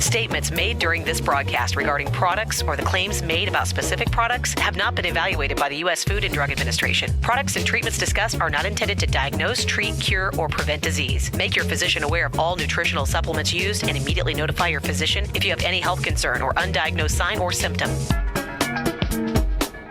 Statements made during this broadcast regarding products or the claims made about specific products have not been evaluated by the U.S. Food and Drug Administration. Products and treatments discussed are not intended to diagnose, treat, cure, or prevent disease. Make your physician aware of all nutritional supplements used and immediately notify your physician if you have any health concern or undiagnosed sign or symptom.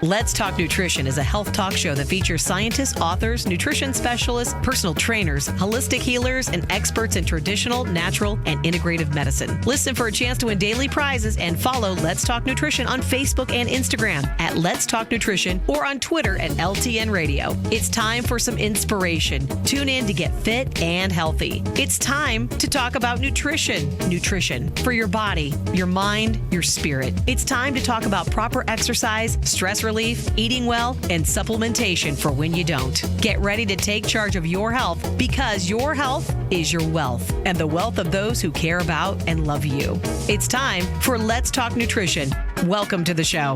Let's Talk Nutrition is a health talk show that features scientists, authors, nutrition specialists, personal trainers, holistic healers, and experts in traditional, natural, and integrative medicine. Listen for a chance to win daily prizes and follow Let's Talk Nutrition on Facebook and Instagram at Let's Talk Nutrition or on Twitter at LTN Radio. It's time for some inspiration. Tune in to get fit and healthy. It's time to talk about nutrition. Nutrition for your body, your mind, your spirit. It's time to talk about proper exercise, stress relief, eating well, and supplementation for when you don't. Get ready to take charge of your health because your health is your wealth and the wealth of those who care about and love you. It's time for Let's Talk Nutrition. Welcome to the show.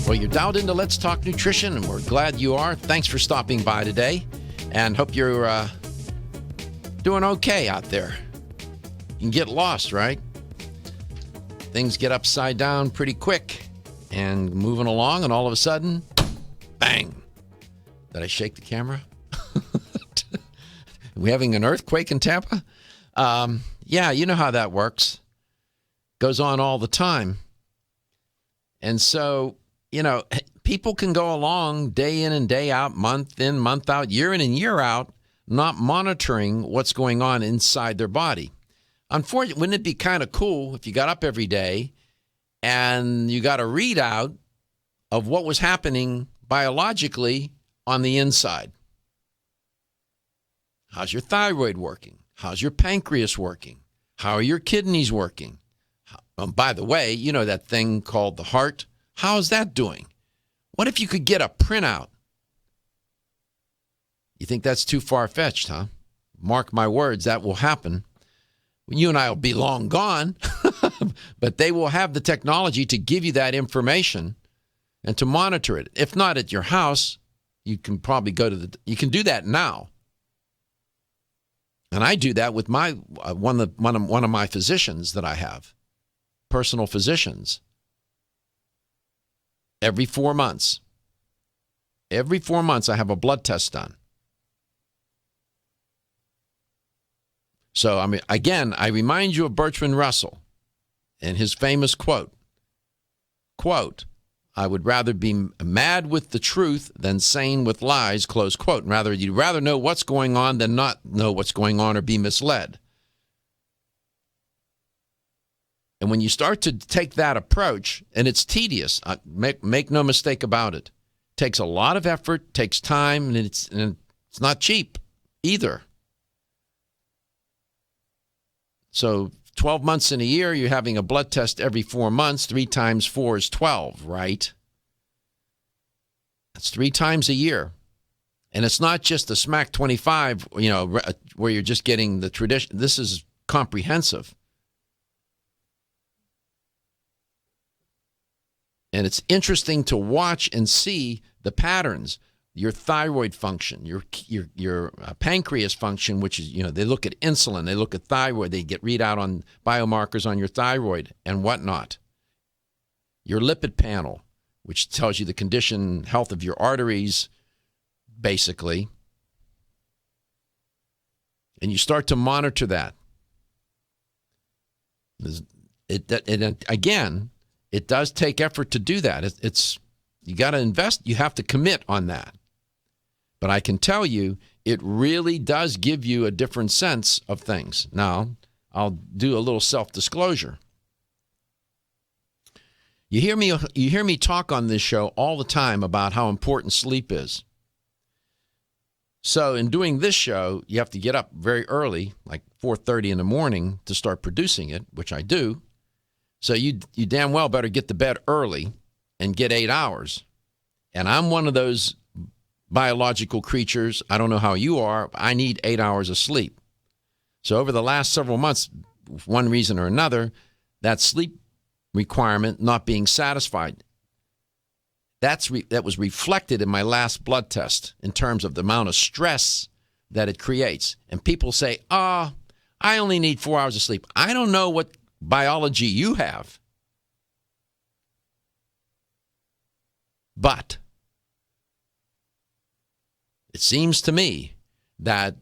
Well, you're dialed into Let's Talk Nutrition, and we're glad you are. Thanks for stopping by today, and hope you're doing okay out there. You can get lost, right? Things get upside down pretty quick and moving along, and all of a sudden, bang. Did I shake the camera? Are we having an earthquake in Tampa? Yeah, you know how that works. Goes on all the time. And so, you know, people can go along day in and day out, month in, month out, year in and year out, not monitoring what's going on inside their body. Unfortunately, wouldn't it be kind of cool if you got up every day and you got a readout of what was happening biologically on the inside? How's your thyroid working? How's your pancreas working? How are your kidneys working? By the way, you know that thing called the heart? How's that doing? What if you could get a printout? You think that's too far-fetched, huh? Mark my words, that will happen. You and I will be long gone, but they will have the technology to give you that information and to monitor it. If not at your house, you can probably you can do that now. And I do that with my one of my physicians that I have, personal physicians. Every 4 months. Every 4 months I have a blood test done. So, I mean, again, I remind you of Bertrand Russell and his famous quote, I would rather be mad with the truth than sane with lies, close quote. You'd rather know what's going on than not know what's going on or be misled. And when you start to take that approach, and it's tedious, make no mistake about it, takes a lot of effort, takes time, and it's not cheap either. So 12 months in a year, you're having a blood test every 4 months. 3 times 4 is 12, right? That's 3 times a year. And it's not just a smack 25, where you're just getting the tradition. This is comprehensive. And it's interesting to watch and see the patterns. Your thyroid function, your pancreas function, which is, they look at insulin, they look at thyroid, they get readout on biomarkers on your thyroid and whatnot. Your lipid panel, which tells you the condition, health of your arteries, basically. And you start to monitor that. Again, it does take effort to do that. You got to invest, you have to commit on that. But I can tell you, it really does give you a different sense of things. Now, I'll do a little self-disclosure. You hear me talk on this show all the time about how important sleep is. So in doing this show, you have to get up very early, like 4:30 in the morning, to start producing it, which I do. So you damn well better get to bed early and get 8 hours. And I'm one of those biological creatures. I don't know how you are. But I need 8 hours of sleep. So over the last several months, for one reason or another, that sleep requirement not being satisfied, that was reflected in my last blood test in terms of the amount of stress that it creates. And people say, I only need 4 hours of sleep. I don't know what biology you have. But it seems to me that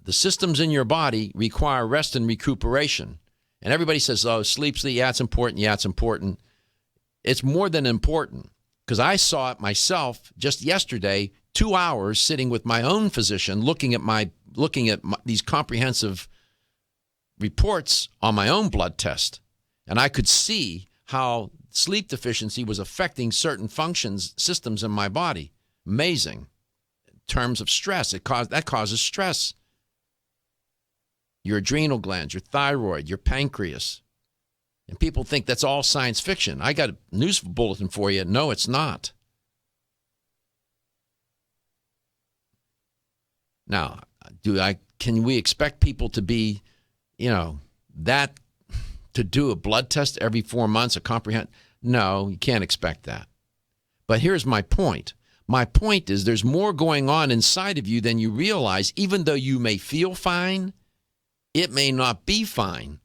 the systems in your body require rest and recuperation. And everybody says, sleep, yeah, it's important. Yeah, it's important. It's more than important, because I saw it myself just yesterday, 2 hours sitting with my own physician looking at these comprehensive reports on my own blood test. And I could see how sleep deficiency was affecting certain systems in my body. Amazing. In terms of stress, that causes stress. Your adrenal glands, your thyroid, your pancreas. And people think that's all science fiction. I got a news bulletin for you. No, it's not. Now, can we expect people to be, to do a blood test every 4 months, No, you can't expect that. But here's my point. My point is there's more going on inside of you than you realize. Even though you may feel fine, it may not be fine.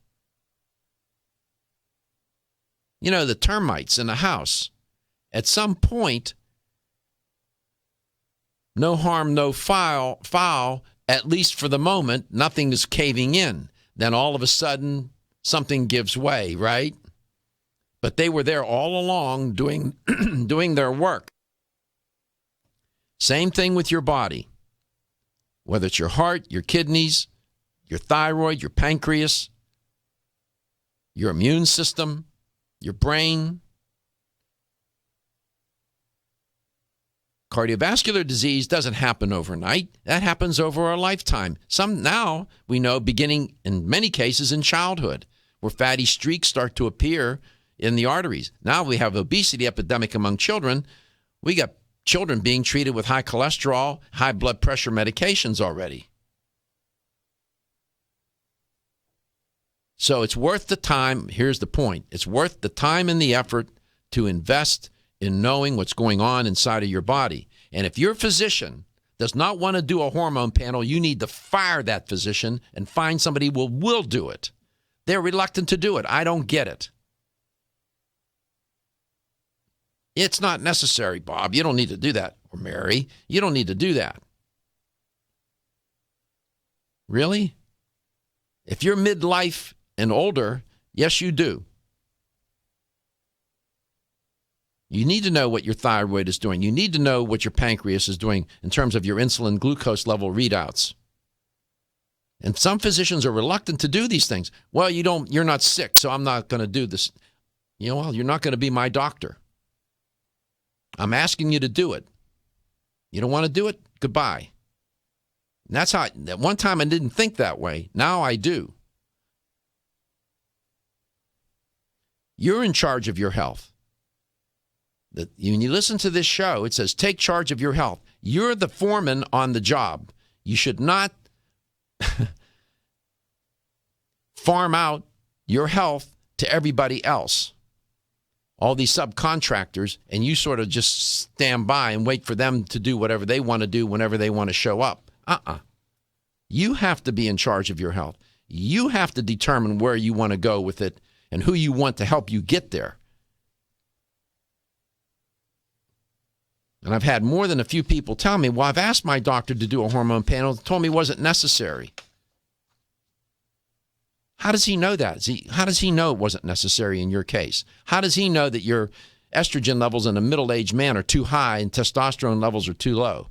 The termites in the house. At some point, no harm, no foul, at least for the moment, nothing is caving in. Then all of a sudden, something gives way, right? But they were there all along doing their work. Same thing with your body. Whether it's your heart, your kidneys, your thyroid, your pancreas, your immune system, your brain. Cardiovascular disease doesn't happen overnight. That happens over a lifetime. Some now, we know, beginning in many cases in childhood, where fatty streaks start to appear in the arteries. Now we have obesity epidemic among children. We got children being treated with high cholesterol, high blood pressure medications already. So it's worth the time. Here's the point. It's worth the time and the effort to invest in knowing what's going on inside of your body. And if your physician does not want to do a hormone panel, you need to fire that physician and find somebody who will do it. They're reluctant to do it. I don't get it. It's not necessary, Bob. You don't need to do that. Or Mary, you don't need to do that. Really? If you're midlife and older, yes, you do. You need to know what your thyroid is doing. You need to know what your pancreas is doing in terms of your insulin glucose level readouts. And some physicians are reluctant to do these things. Well, you're not sick, so I'm not going to do this. Well, you're not going to be my doctor. I'm asking you to do it. You don't want to do it? Goodbye. And that's how, at one time I didn't think that way. Now I do. You're in charge of your health. When you listen to this show, it says, take charge of your health. You're the foreman on the job. You should not farm out your health to everybody else. All these subcontractors, and you sort of just stand by and wait for them to do whatever they want to do whenever they want to show up. You have to be in charge of your health. You have to determine where you want to go with it and who you want to help you get there. And I've had more than a few people tell me, well, I've asked my doctor to do a hormone panel. He told me it wasn't necessary. How does he know that? How does he know it wasn't necessary in your case? How does he know that your estrogen levels in a middle-aged man are too high and testosterone levels are too low?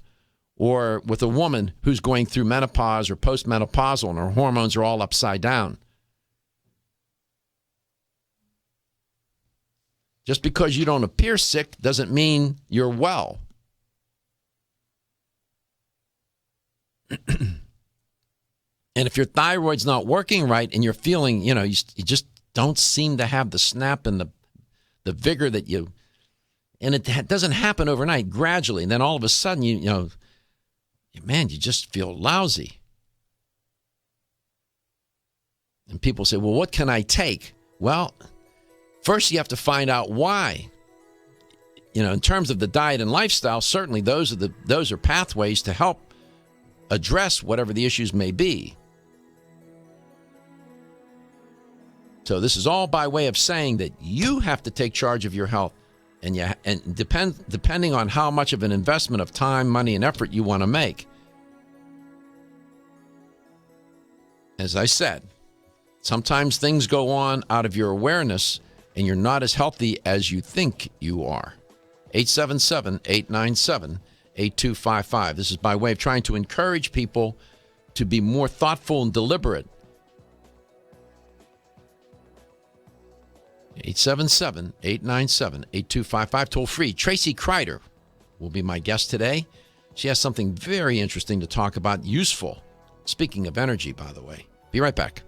Or with a woman who's going through menopause or postmenopausal and her hormones are all upside down? Just because you don't appear sick doesn't mean you're well. And if your thyroid's not working right and you're feeling, you just don't seem to have the snap and the vigor that you, and it doesn't happen overnight, gradually. And then all of a sudden, you just feel lousy. And people say, well, what can I take? Well, first you have to find out why. In terms of the diet and lifestyle, certainly those are pathways to help address whatever the issues may be. So this is all by way of saying that you have to take charge of your health, and depending on how much of an investment of time, money, and effort you want to make. As I said, sometimes things go on out of your awareness, and you're not as healthy as you think you are. 877-897-8255. This is by way of trying to encourage people to be more thoughtful and deliberate. 877-897-8255, toll free. Tracy Kreider will be my guest today. She has something very interesting to talk about, useful. Speaking of energy, by the way. Be right back.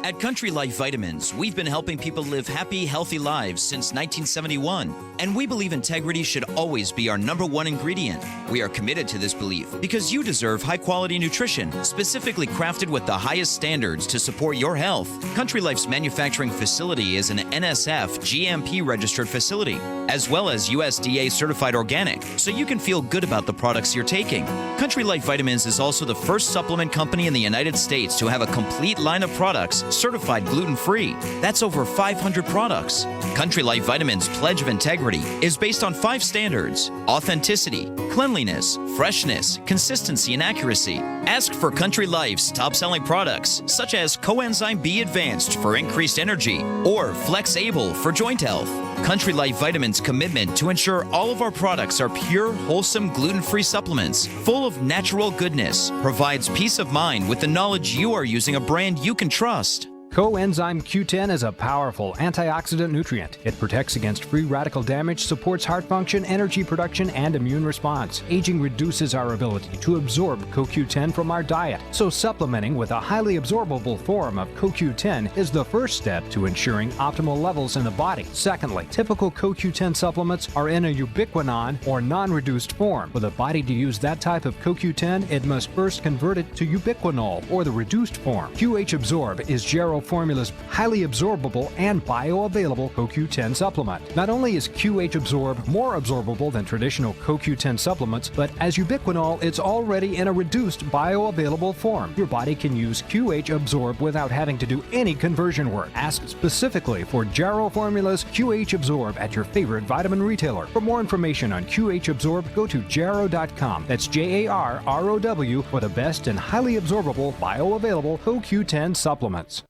At Country Life Vitamins, we've been helping people live happy, healthy lives since 1971, and we believe integrity should always be our number one ingredient. We are committed to this belief because you deserve high-quality nutrition, specifically crafted with the highest standards to support your health. Country Life's manufacturing facility is an NSF GMP-registered facility, as well as USDA-certified organic, so you can feel good about the products you're taking. Country Life Vitamins is also the first supplement company in the United States to have a complete line of products certified gluten-free. That's over 500 products. Country Life Vitamins' pledge of integrity is based on 5 standards: authenticity, cleanliness, freshness, consistency, and accuracy. Ask for Country Life's top-selling products, such as Coenzyme B Advanced for increased energy or Flex Able for joint health. Country Life Vitamins' commitment to ensure all of our products are pure, wholesome, gluten-free supplements full of natural goodness provides peace of mind with the knowledge you are using a brand you can trust. Coenzyme Q10 is a powerful antioxidant nutrient. It protects against free radical damage, supports heart function, energy production, and immune response. Aging reduces our ability to absorb CoQ10 from our diet, so supplementing with a highly absorbable form of CoQ10 is the first step to ensuring optimal levels in the body. Secondly, typical CoQ10 supplements are in a ubiquinone or non-reduced form. For the body to use that type of CoQ10, it must first convert it to ubiquinol or the reduced form. QH Absorb is Jarrow Formula's highly absorbable and bioavailable CoQ10 supplement. Not only is QH Absorb more absorbable than traditional CoQ10 supplements, but as ubiquinol, it's already in a reduced bioavailable form. Your body can use QH Absorb without having to do any conversion work. Ask specifically for Jarrow Formula's QH Absorb at your favorite vitamin retailer. For more information on QH Absorb, go to jarrow.com. That's JARROW for the best and highly absorbable bioavailable CoQ10 supplements.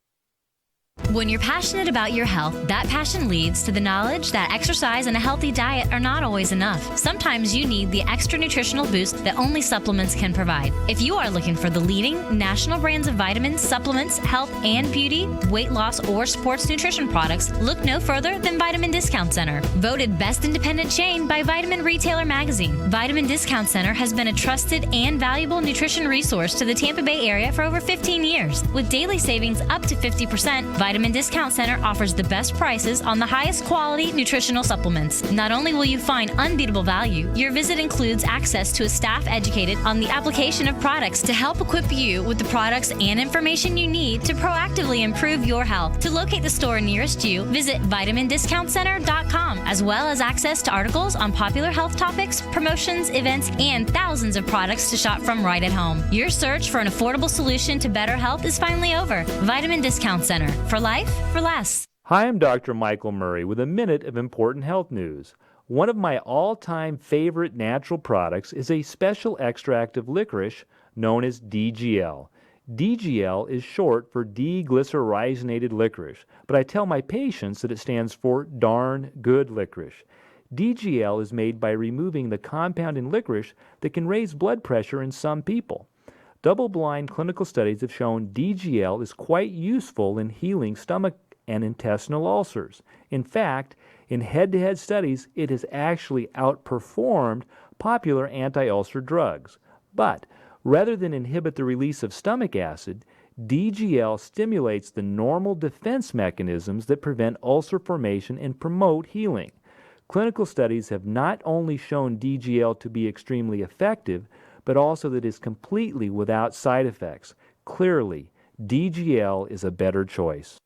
When you're passionate about your health, that passion leads to the knowledge that exercise and a healthy diet are not always enough. Sometimes you need the extra nutritional boost that only supplements can provide. If you are looking for the leading national brands of vitamins, supplements, health and beauty, weight loss, or sports nutrition products, look no further than Vitamin Discount Center. Voted Best Independent Chain by Vitamin Retailer Magazine, Vitamin Discount Center has been a trusted and valuable nutrition resource to the Tampa Bay area for over 15 years. With daily savings up to 50%, Vitamin Discount Center offers the best prices on the highest quality nutritional supplements. Not only will you find unbeatable value, your visit includes access to a staff educated on the application of products to help equip you with the products and information you need to proactively improve your health. To locate the store nearest you, visit vitamindiscountcenter.com, as well as access to articles on popular health topics, promotions, events, and thousands of products to shop from right at home. Your search for an affordable solution to better health is finally over. Vitamin Discount Center. For life, for less. Hi, I'm Dr. Michael Murray with a minute of important health news. One of my all-time favorite natural products is a special extract of licorice known as DGL. DGL is short for deglycyrrhizated licorice, but I tell my patients that it stands for darn good licorice. DGL is made by removing the compound in licorice that can raise blood pressure in some people. Double-blind clinical studies have shown DGL is quite useful in healing stomach and intestinal ulcers. In fact, in head-to-head studies, it has actually outperformed popular anti-ulcer drugs. But rather than inhibit the release of stomach acid, DGL stimulates the normal defense mechanisms that prevent ulcer formation and promote healing. Clinical studies have not only shown DGL to be extremely effective, but also that it is completely without side effects. Clearly, DGL is a better choice.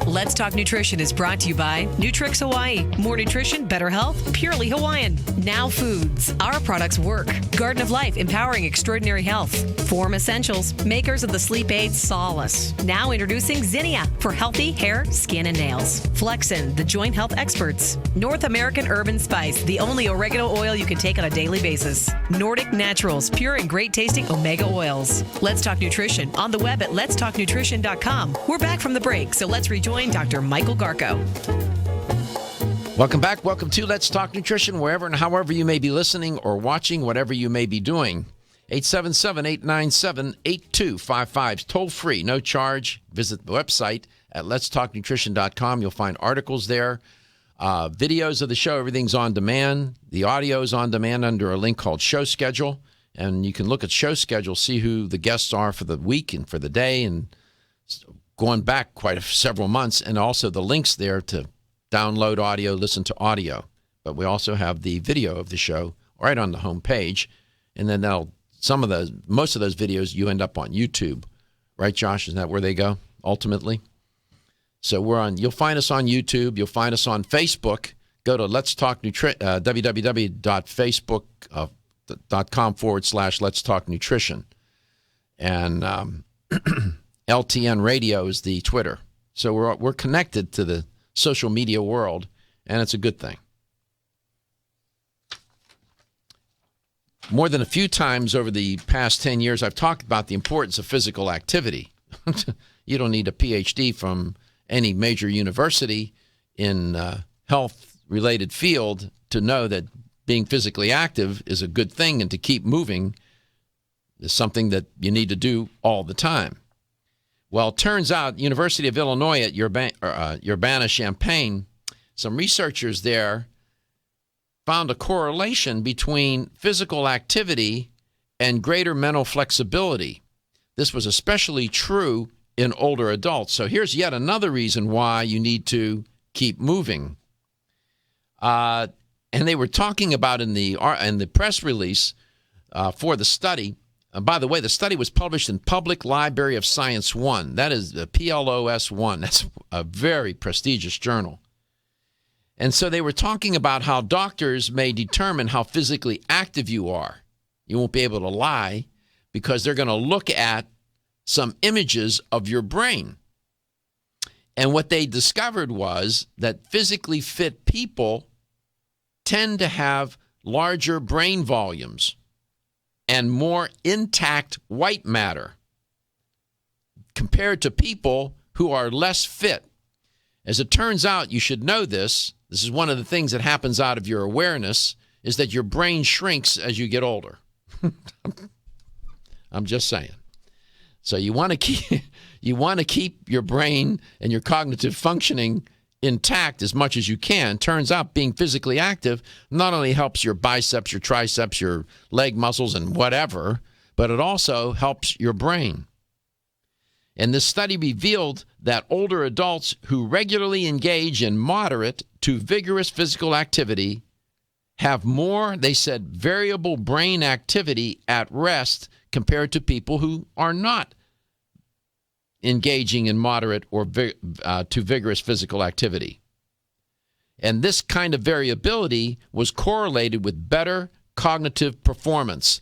Let's Talk Nutrition is brought to you by Nutrix Hawaii. More nutrition, better health, purely Hawaiian. Now Foods. Our products work. Garden of Life, empowering extraordinary health. Form Essentials, makers of the sleep aid Solace. Now introducing Zinnia for healthy hair, skin, and nails. Flexin, the joint health experts. North American Urban Spice, the only oregano oil you can take on a daily basis. Nordic Naturals, pure and great tasting omega oils. Let's Talk Nutrition on the web at letstalknutrition.com. We're back from the break, so let's rejoin Dr. Michael Garko. Welcome back. Welcome to Let's Talk Nutrition, wherever and however you may be listening or watching, whatever you may be doing. 877-897-8255. Toll free, no charge. Visit the website at letstalknutrition.com. You'll find articles there, videos of the show. Everything's on demand. The audio is on demand under a link called Show Schedule. And you can look at Show Schedule, see who the guests are for the week and for the day, and going back quite several months, and also the links there to download audio, listen to audio. But we also have the video of the show right on the home page, and then most of those videos you end up on YouTube, right, Josh? Isn't that where they go ultimately? So you'll find us on YouTube. You'll find us on Facebook. Go to Let's Talk www.facebook.com/Let's Talk Nutrition, and LTN Radio is the Twitter. So we're connected to the social media world, and it's a good thing. More than a few times over the past 10 years, I've talked about the importance of physical activity. You don't need a PhD from any major university in health-related field to know that being physically active is a good thing, and to keep moving is something that you need to do all the time. Well, it turns out, University of Illinois at Urbana-Champaign, some researchers there found a correlation between physical activity and greater mental flexibility. This was especially true in older adults. So here's yet another reason why you need to keep moving. And they were talking about in the press release for the study. By the way, the study was published in Public Library of Science 1. That is the PLOS 1. That's a very prestigious journal. And so they were talking about how doctors may determine how physically active you are. You won't be able to lie because they're going to look at some images of your brain. And what they discovered was that physically fit people tend to have larger brain volumes and more intact white matter compared to people who are less fit. As it turns out, you should know this. This is one of the things that happens out of your awareness, is that your brain shrinks as you get older. I'm just saying. So you want to keep your brain and your cognitive functioning intact as much as you can. Turns out being physically active not only helps your biceps, your triceps, your leg muscles, and whatever, but it also helps your brain. And this study revealed that older adults who regularly engage in moderate to vigorous physical activity have more, they said, variable brain activity at rest compared to people who are not engaging in moderate or to vigorous physical activity. And this kind of variability was correlated with better cognitive performance,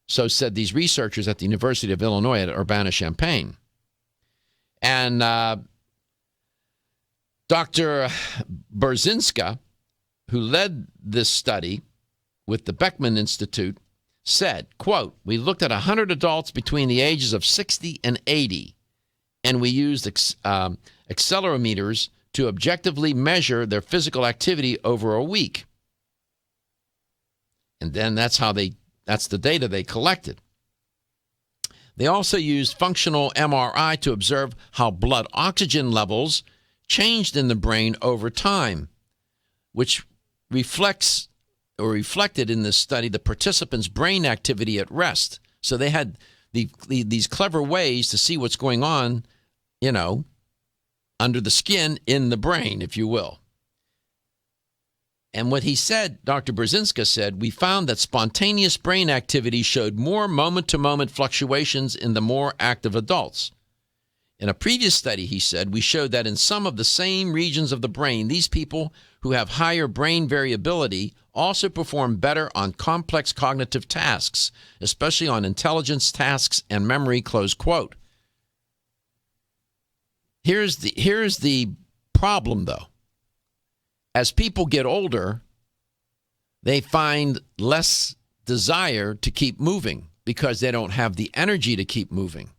so said these researchers at the University of Illinois at Urbana-Champaign. And Dr. Berzinska, who led this study with the Beckman Institute, said, quote, "We looked at 100 adults between the ages of 60 and 80, and we used accelerometers to objectively measure their physical activity over a week." And then that's the data they collected. They also used functional MRI to observe how blood oxygen levels changed in the brain over time, which reflected in this study the participants' brain activity at rest. So they had these clever ways to see what's going on, under the skin in the brain, if you will. And what he said, Dr. Brzezinska said, "We found that spontaneous brain activity showed more moment-to-moment fluctuations in the more active adults. In a previous study, he said, we showed that in some of the same regions of the brain, these people who have higher brain variability also perform better on complex cognitive tasks, especially on intelligence tasks and memory, close quote. Here's the problem, though. As people get older, they find less desire to keep moving because they don't have the energy to keep moving.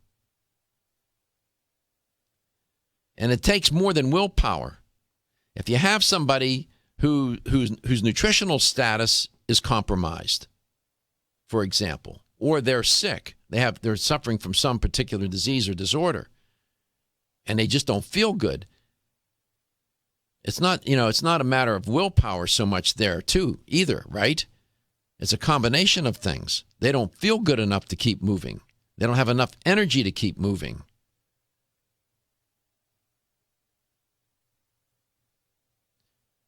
And it takes more than willpower. If you have somebody whose nutritional status is compromised, for example, or they're sick, they're suffering from some particular disease or disorder, and they just don't feel good, it's not a matter of willpower so much there too either, right? It's a combination of things. They don't feel good enough to keep moving. They don't have enough energy to keep moving.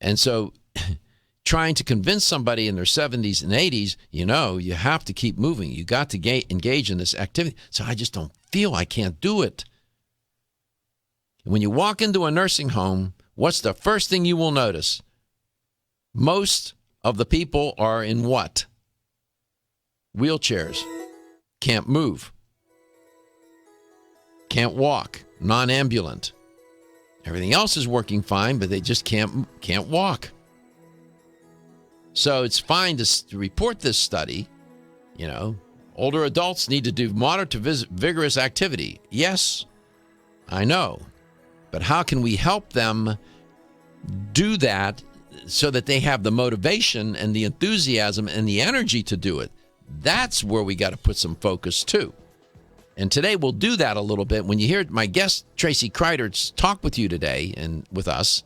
And so trying to convince somebody in their 70s and 80s, you have to keep moving. You got to engage in this activity. So I just don't feel I can't do it. When you walk into a nursing home, what's the first thing you will notice? Most of the people are in what? Wheelchairs. Can't move. Can't walk. Non-ambulant. Everything else is working fine, but they just can't walk. So it's fine to report this study. Older adults need to do moderate to vigorous activity. Yes, I know. But how can we help them do that so that they have the motivation and the enthusiasm and the energy to do it? That's where we got to put some focus too. And today we'll do that a little bit. When you hear my guest, Tracy Kreider, talk with you today and with us,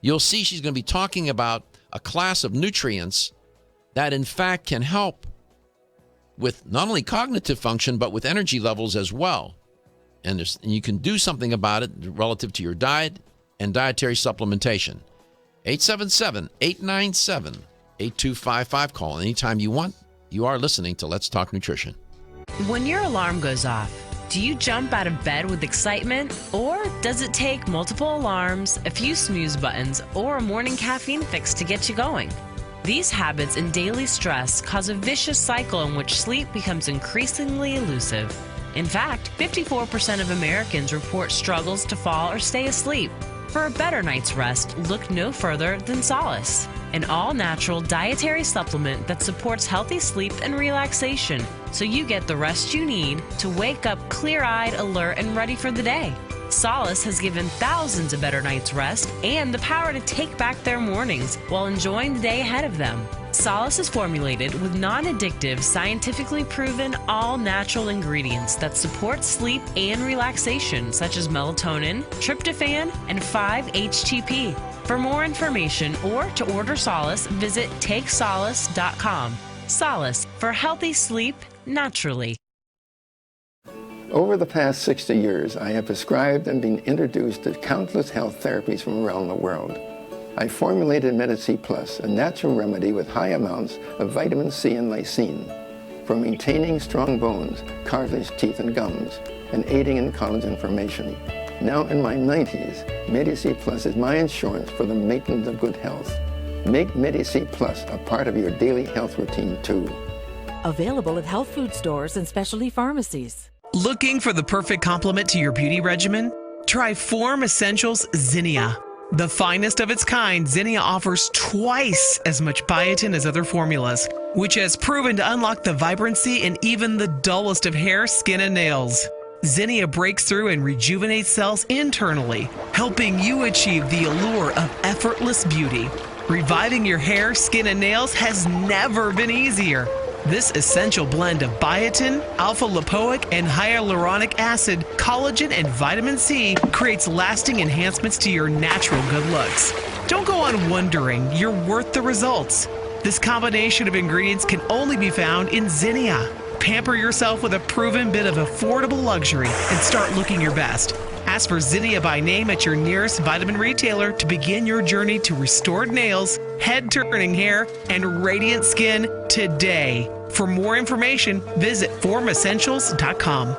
you'll see she's going to be talking about a class of nutrients that in fact can help with not only cognitive function, but with energy levels as well. And you can do something about it relative to your diet and dietary supplementation. 877-897-8255. Call anytime you want. You are listening to Let's Talk Nutrition. When your alarm goes off, do you jump out of bed with excitement? Or does it take multiple alarms, a few snooze buttons, or a morning caffeine fix to get you going? These habits and daily stress cause a vicious cycle in which sleep becomes increasingly elusive. In fact, 54% of Americans report struggles to fall or stay asleep. For a better night's rest, look no further than Solace, an all-natural dietary supplement that supports healthy sleep and relaxation, so you get the rest you need to wake up clear-eyed, alert, and ready for the day. Solace has given thousands a better night's rest and the power to take back their mornings while enjoying the day ahead of them. Solace is formulated with non-addictive, scientifically proven, all-natural ingredients that support sleep and relaxation, such as melatonin, tryptophan, and 5-HTP. For more information or to order Solace, visit takesolace.com. Solace for healthy sleep naturally. Over the past 60 years, I have prescribed and been introduced to countless health therapies from around the world. I formulated Medi-C Plus, a natural remedy with high amounts of vitamin C and lysine for maintaining strong bones, cartilage, teeth, and gums, and aiding in collagen formation. Now in my 90s, Medi-C Plus is my insurance for the maintenance of good health. Make Medi-C Plus a part of your daily health routine too. Available at health food stores and specialty pharmacies. Looking for the perfect complement to your beauty regimen? Try Form Essentials Zinnia. The finest of its kind, Zinnia offers twice as much biotin as other formulas, which has proven to unlock the vibrancy in even the dullest of hair, skin, and nails. Zinnia breaks through and rejuvenates cells internally, helping you achieve the allure of effortless beauty. Reviving your hair, skin, and nails has never been easier. This essential blend of biotin, alpha-lipoic, and hyaluronic acid, collagen, and vitamin C creates lasting enhancements to your natural good looks. Don't go on wondering, you're worth the results. This combination of ingredients can only be found in Zinnia. Pamper yourself with a proven bit of affordable luxury and start looking your best. Ask for Zinnia by name at your nearest vitamin retailer to begin your journey to restored nails, head-turning hair, and radiant skin today. For more information, visit formessentials.com.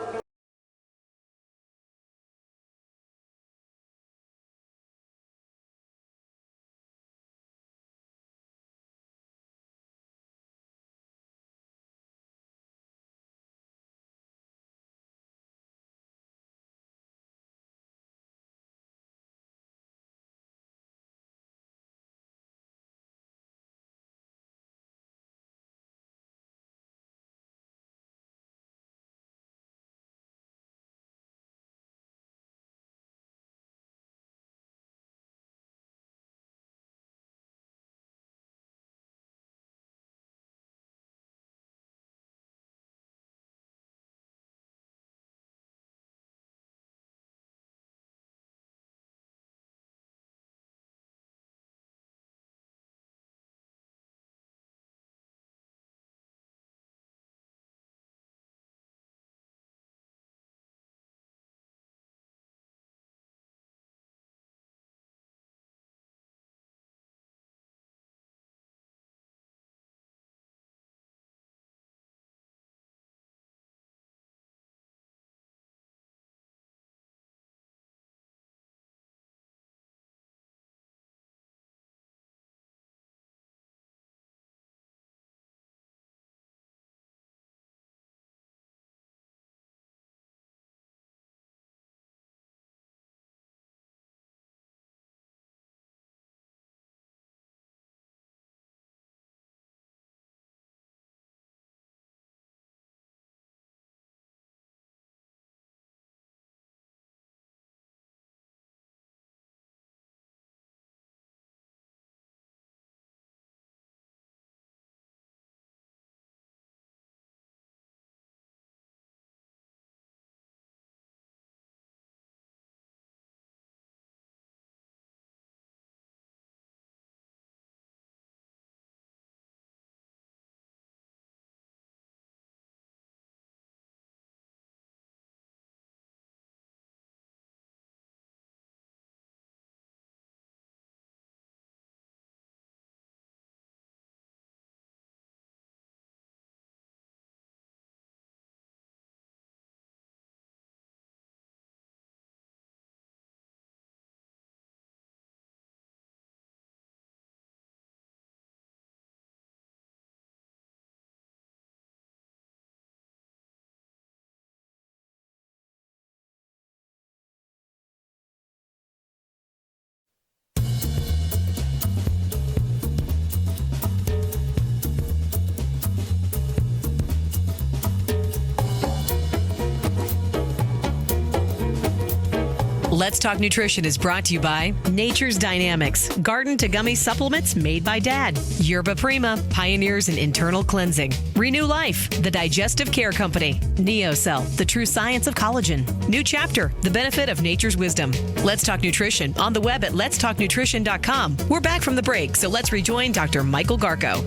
Let's Talk Nutrition is brought to you by Nature's Dynamics, garden to gummy supplements made by Dad. Yerba Prima, pioneers in internal cleansing. Renew Life, the digestive care company. NeoCell, the true science of collagen. New Chapter, the benefit of nature's wisdom. Let's Talk Nutrition on the web at letstalknutrition.com. We're back from the break, so let's rejoin Dr. Michael Garko.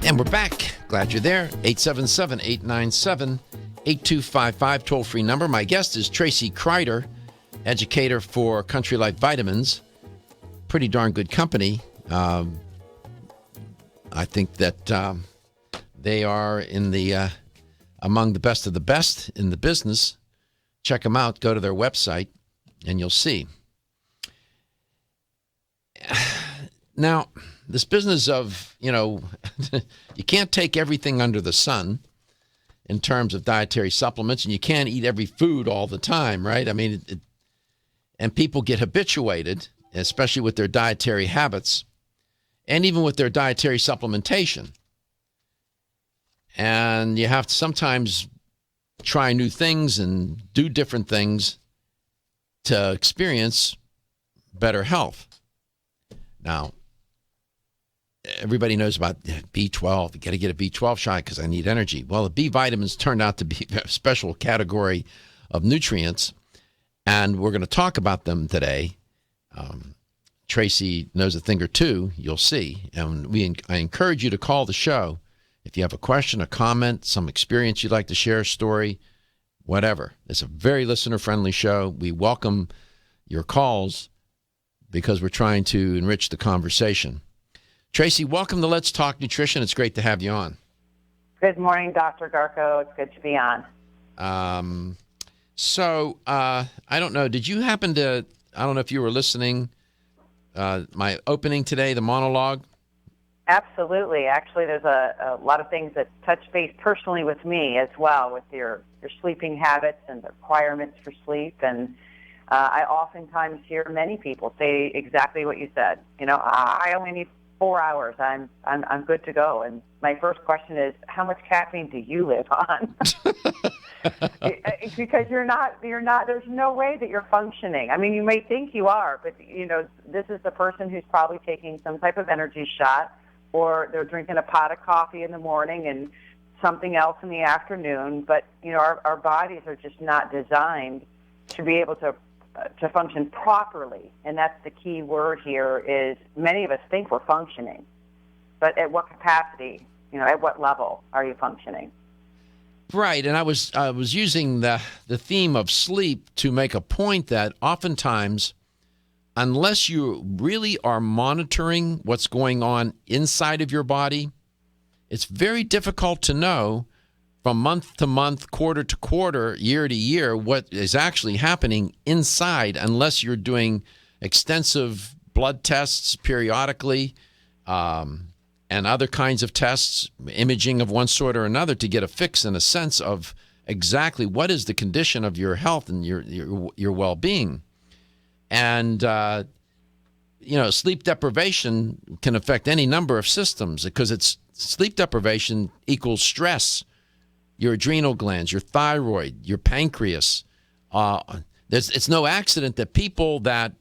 And we're back. Glad you're there. 877-897-8255, toll-free number. My guest is Tracy Kreider, educator for Country Life Vitamins. Pretty darn good company. I think that they are in the among the best of the best in the business. Check them out. Go to their website, and you'll see. Now, this business of, you can't take everything under the sun in terms of dietary supplements, and you can't eat every food all the time, right? I mean, and people get habituated, especially with their dietary habits, and even with their dietary supplementation. And you have to sometimes try new things and do different things to experience better health. Now, everybody knows about B12. You got to get a B12 shot because I need energy. Well, the B vitamins turned out to be a special category of nutrients, and we're going to talk about them today. Tracy knows a thing or two, you'll see. And I encourage you to call the show if you have a question, a comment, some experience you'd like to share, a story, whatever. It's a very listener-friendly show. We welcome your calls because we're trying to enrich the conversation. Tracy, welcome to Let's Talk Nutrition. It's great to have you on. Good morning, Dr. Garko. It's good to be on. I don't know. Did you happen to, I don't know if you were listening, my opening today, the monologue? Absolutely. Actually, there's a lot of things that touch base personally with me as well, with your sleeping habits and the requirements for sleep. And I oftentimes hear many people say exactly what you said. I only need 4 hours. I'm good to go. And my first question is, how much caffeine do you live on? Because you're not, there's no way that you're functioning. I mean, you may think you are, but this is the person who's probably taking some type of energy shot, or they're drinking a pot of coffee in the morning and something else in the afternoon. But, our bodies are just not designed to be able to function properly. And that's the key word here is many of us think we're functioning. But at what capacity, at what level are you functioning? Right. And I was using the theme of sleep to make a point that oftentimes, unless you really are monitoring what's going on inside of your body, it's very difficult to know from month to month, quarter to quarter, year to year, what is actually happening inside unless you're doing extensive blood tests periodically and other kinds of tests, imaging of one sort or another to get a fix and a sense of exactly what is the condition of your health and your well-being. And, sleep deprivation can affect any number of systems because sleep deprivation equals stress. Your adrenal glands, your thyroid, your pancreas. It's no accident that people that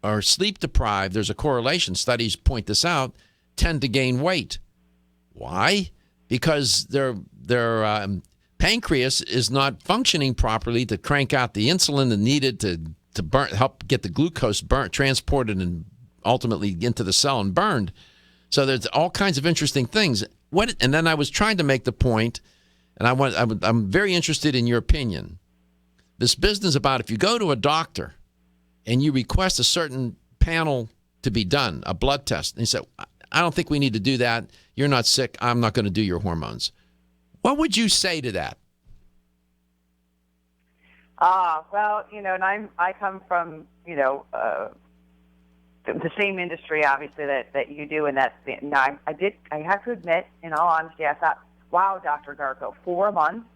are sleep deprived, there's a correlation, studies point this out, tend to gain weight. Why? Because their pancreas is not functioning properly to crank out the insulin that's needed to help get the glucose transported and ultimately into the cell and burned. So there's all kinds of interesting things. And then I was trying to make the point, and I'm very interested in your opinion. This business about if you go to a doctor and you request a certain panel to be done, a blood test, and you say, I don't think we need to do that. You're not sick. I'm not going to do your hormones. What would you say to that? Well, and I come from, the same industry, obviously, that you do, and that's I have to admit, in all honesty, I thought, wow, Dr. Garko, 4 months,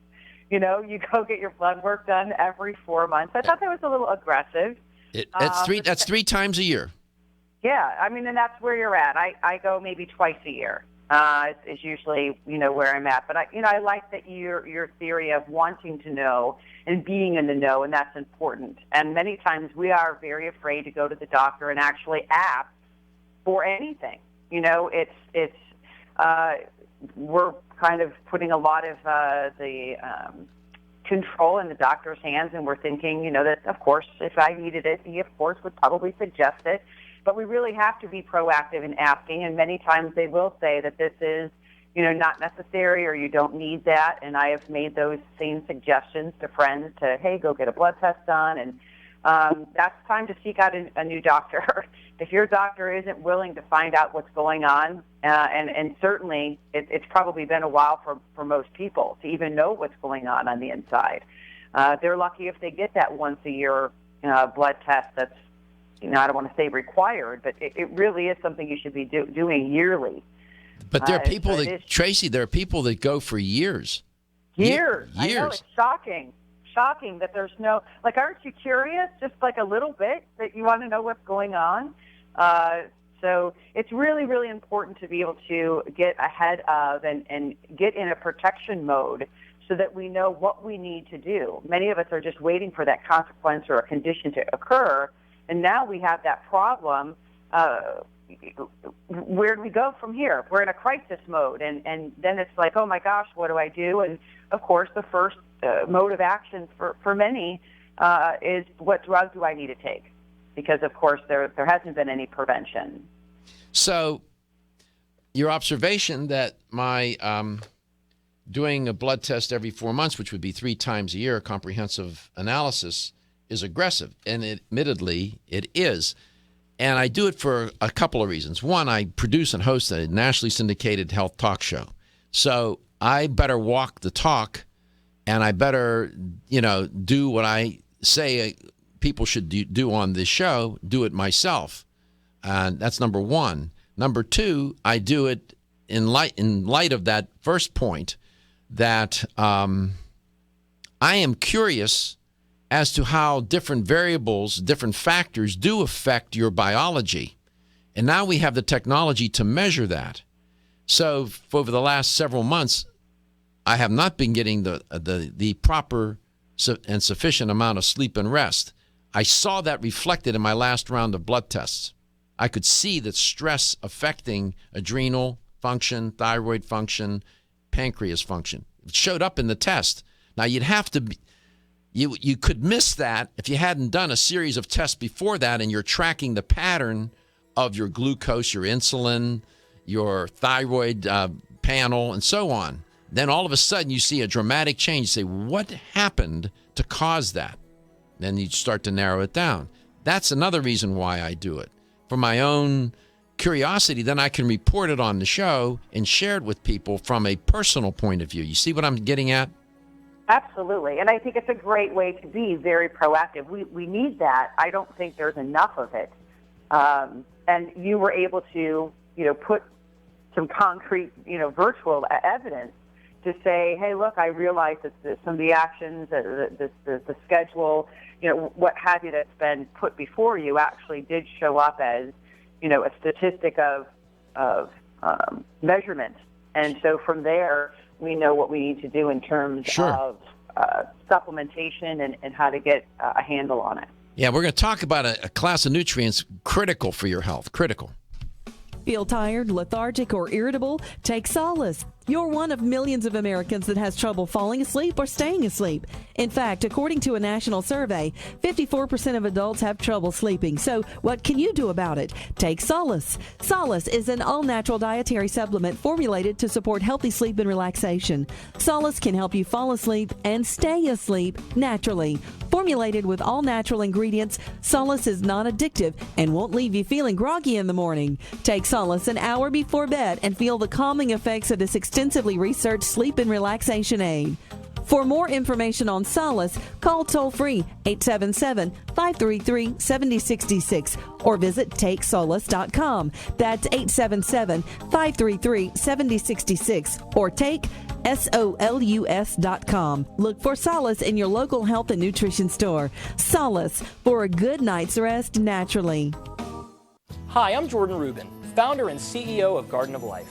you go get your blood work done every 4 months. I thought that was a little aggressive. That's three times a year. Yeah, and that's where you're at. I go maybe twice a year. is usually, where I'm at. But I like that your theory of wanting to know and being in the know, and that's important. And many times we are very afraid to go to the doctor and actually ask for anything. We're kind of putting a lot of the control in the doctor's hands, and we're thinking, that, of course, if I needed it, he, of course, would probably suggest it. But we really have to be proactive in asking, and many times they will say that this is, not necessary or you don't need that. And I have made those same suggestions to friends to, hey, go get a blood test done. And that's time to seek out a new doctor. If your doctor isn't willing to find out what's going on, and certainly it's probably been a while for most people to even know what's going on the inside. They're lucky if they get that once a year blood test that's, I don't want to say required, but it really is something you should be doing yearly. But there are people Tracy, there are people that go for years. Years. I know, it's shocking that there's no, aren't you curious, just a little bit, that you want to know what's going on? So it's really, really important to be able to get ahead of and get in a protection mode so that we know what we need to do. Many of us are just waiting for that consequence or a condition to occur, and now we have that problem. Where do we go from here? We're in a crisis mode, and then it's like, oh my gosh, what do I do? And of course, the first mode of action for many is, what drug do I need to take? Because of course there hasn't been any prevention. So, your observation that my doing a blood test every 4 months, which would be 3 times a year, a comprehensive analysis, is aggressive, and admittedly it is. And I do it for a couple of reasons. One, I produce and host a nationally syndicated health talk show. So I better walk the talk, and I better, do what I say people should do on this show, do it myself. And that's number one. Number two, I do it in light of that first point, that I am curious as to how different variables, different factors do affect your biology. And now we have the technology to measure that. So over the last several months, I have not been getting the proper and sufficient amount of sleep and rest. I saw that reflected in my last round of blood tests. I could see that stress affecting adrenal function, thyroid function, pancreas function. It showed up in the test. Now, you'd have to be... You could miss that if you hadn't done a series of tests before that and you're tracking the pattern of your glucose, your insulin, your thyroid panel, and so on. Then all of a sudden you see a dramatic change. You say, what happened to cause that? Then you start to narrow it down. That's another reason why I do it. For my own curiosity, then I can report it on the show and share it with people from a personal point of view. You see what I'm getting at? Absolutely, and I think it's a great way to be very proactive. We need that. I don't think there's enough of it. And you were able to, put some concrete, virtual evidence to say, hey, look, I realize that some of the actions, the schedule, what have you that's been put before you actually did show up as, a statistic of measurement. And so from there, we know what we need to do in terms of supplementation and how to get a handle on it. Yeah, we're going to talk about a class of nutrients critical for your health, critical. Feel tired, lethargic, or irritable? Take Solace. You're one of millions of Americans that has trouble falling asleep or staying asleep. In fact, according to a national survey, 54% of adults have trouble sleeping. So what can you do about it? Take Solace. Solace is an all-natural dietary supplement formulated to support healthy sleep and relaxation. Solace can help you fall asleep and stay asleep naturally. Formulated with all-natural ingredients, Solace is non-addictive and won't leave you feeling groggy in the morning. Take Solace an hour before bed and feel the calming effects of this extensively researched sleep and relaxation aid. For more information on Solace, call toll-free 877-533-7066 or visit TakeSolace.com. That's 877-533-7066 or take SOLUS.com. Look for Solace in your local health and nutrition store. Solace, for a good night's rest naturally. Hi, I'm Jordan Rubin, founder and CEO of Garden of Life.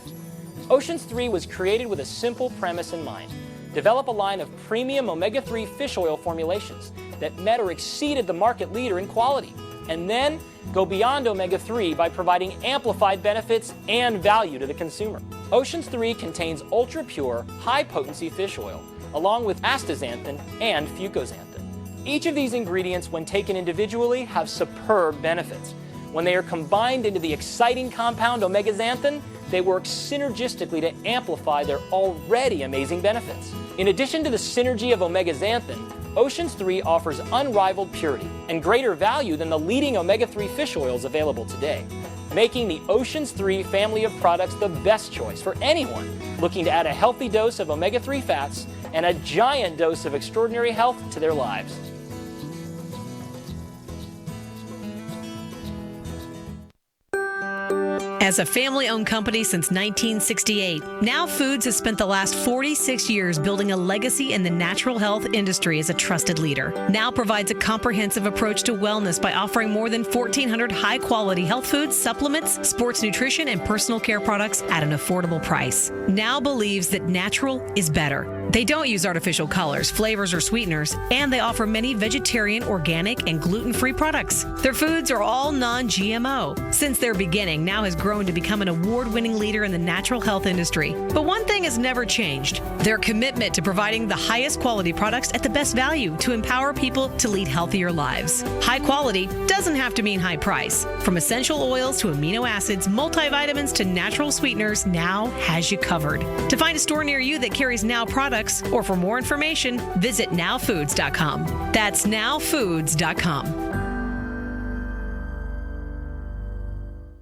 Oceans 3 was created with a simple premise in mind. Develop a line of premium omega-3 fish oil formulations that met or exceeded the market leader in quality, and then go beyond omega-3 by providing amplified benefits and value to the consumer. Oceans 3 contains ultra-pure, high-potency fish oil, along with astaxanthin and fucoxanthin. Each of these ingredients, when taken individually, have superb benefits. When they are combined into the exciting compound omegaxanthin, they work synergistically to amplify their already amazing benefits. In addition to the synergy of omegaxanthin, Oceans 3 offers unrivaled purity and greater value than the leading omega-3 fish oils available today, making the Oceans 3 family of products the best choice for anyone looking to add a healthy dose of omega-3 fats and a giant dose of extraordinary health to their lives. As a family-owned company since 1968, Now Foods has spent the last 46 years building a legacy in the natural health industry as a trusted leader. Now provides a comprehensive approach to wellness by offering more than 1,400 high-quality health foods, supplements, sports nutrition, and personal care products at an affordable price. Now believes that natural is better. They don't use artificial colors, flavors, or sweeteners, and they offer many vegetarian, organic, and gluten-free products. Their foods are all non-GMO. Since their beginning, Now has grown to become an award-winning leader in the natural health industry. But one thing has never changed: their commitment to providing the highest quality products at the best value to empower people to lead healthier lives. High quality doesn't have to mean high price. From essential oils to amino acids, multivitamins to natural sweeteners, Now has you covered. To find a store near you that carries Now products, or for more information, visit nowfoods.com. That's nowfoods.com.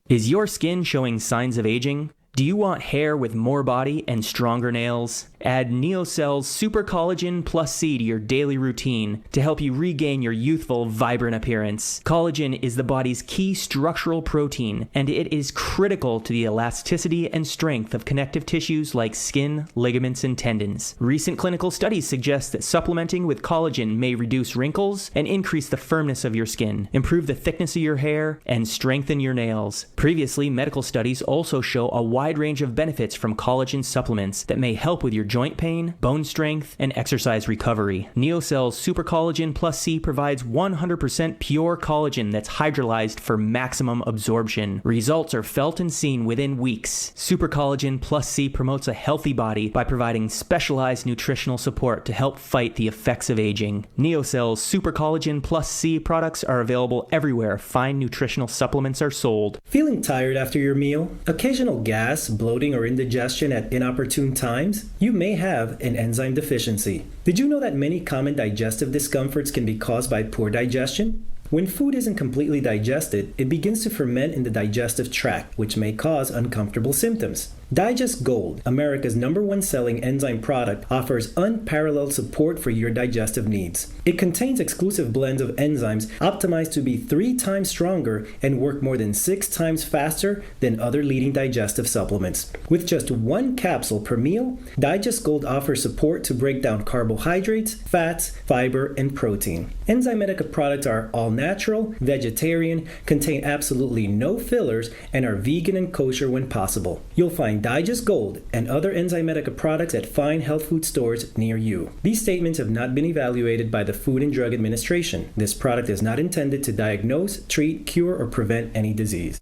Is your skin showing signs of aging? Do you want hair with more body and stronger nails? Add NeoCell's Super Collagen Plus C to your daily routine to help you regain your youthful, vibrant appearance. Collagen is the body's key structural protein, and it is critical to the elasticity and strength of connective tissues like skin, ligaments, and tendons. Recent clinical studies suggest that supplementing with collagen may reduce wrinkles and increase the firmness of your skin, improve the thickness of your hair, and strengthen your nails. Previously, medical studies also show a wide range of benefits from collagen supplements that may help with your joint pain, bone strength, and exercise recovery. NeoCell's Super Collagen Plus C provides 100% pure collagen that's hydrolyzed for maximum absorption. Results are felt and seen within weeks. Super Collagen Plus C promotes a healthy body by providing specialized nutritional support to help fight the effects of aging. NeoCell's Super Collagen Plus C products are available everywhere fine nutritional supplements are sold. Feeling tired after your meal? Occasional gas, bloating, or indigestion at inopportune times? You may have an enzyme deficiency. Did you know that many common digestive discomforts can be caused by poor digestion? When food isn't completely digested, it begins to ferment in the digestive tract, which may cause uncomfortable symptoms. Digest Gold, America's #1 selling enzyme product, offers unparalleled support for your digestive needs. It contains exclusive blends of enzymes optimized to be 3 times stronger and work more than 6 times faster than other leading digestive supplements. With just 1 capsule per meal, Digest Gold offers support to break down carbohydrates, fats, fiber, and protein. Enzymedica products are all natural, vegetarian, contain absolutely no fillers, and are vegan and kosher when possible. You'll find Digest Gold and other Enzymedica products at fine health food stores near you. These statements have not been evaluated by the Food and Drug Administration. This product is not intended to diagnose, treat, cure, or prevent any disease.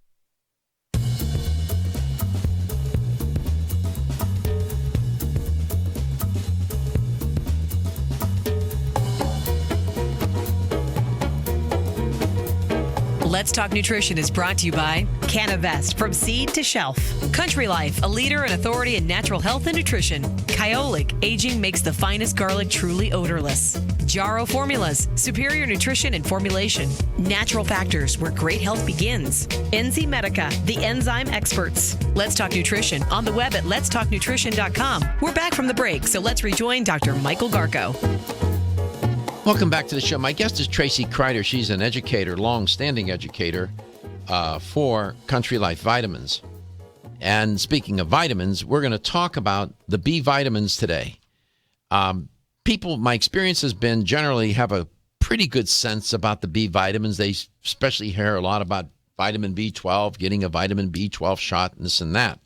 Let's Talk Nutrition is brought to you by Canavest, from seed to shelf. Country Life, a leader and authority in natural health and nutrition. Kyolic, aging makes the finest garlic truly odorless. Jarrow Formulas, superior nutrition and formulation. Natural Factors, where great health begins. Enzymedica, the enzyme experts. Let's Talk Nutrition, on the web at letstalknutrition.com. We're back from the break, so let's rejoin Dr. Michael Garko. Welcome back to the show. My guest is Tracy Kreider. She's an educator, long-standing educator for Country Life Vitamins. And speaking of vitamins, we're going to talk about the B vitamins today. My experience has been generally have a pretty good sense about the B vitamins. They especially hear a lot about vitamin B12, getting a vitamin B12 shot, and this and that.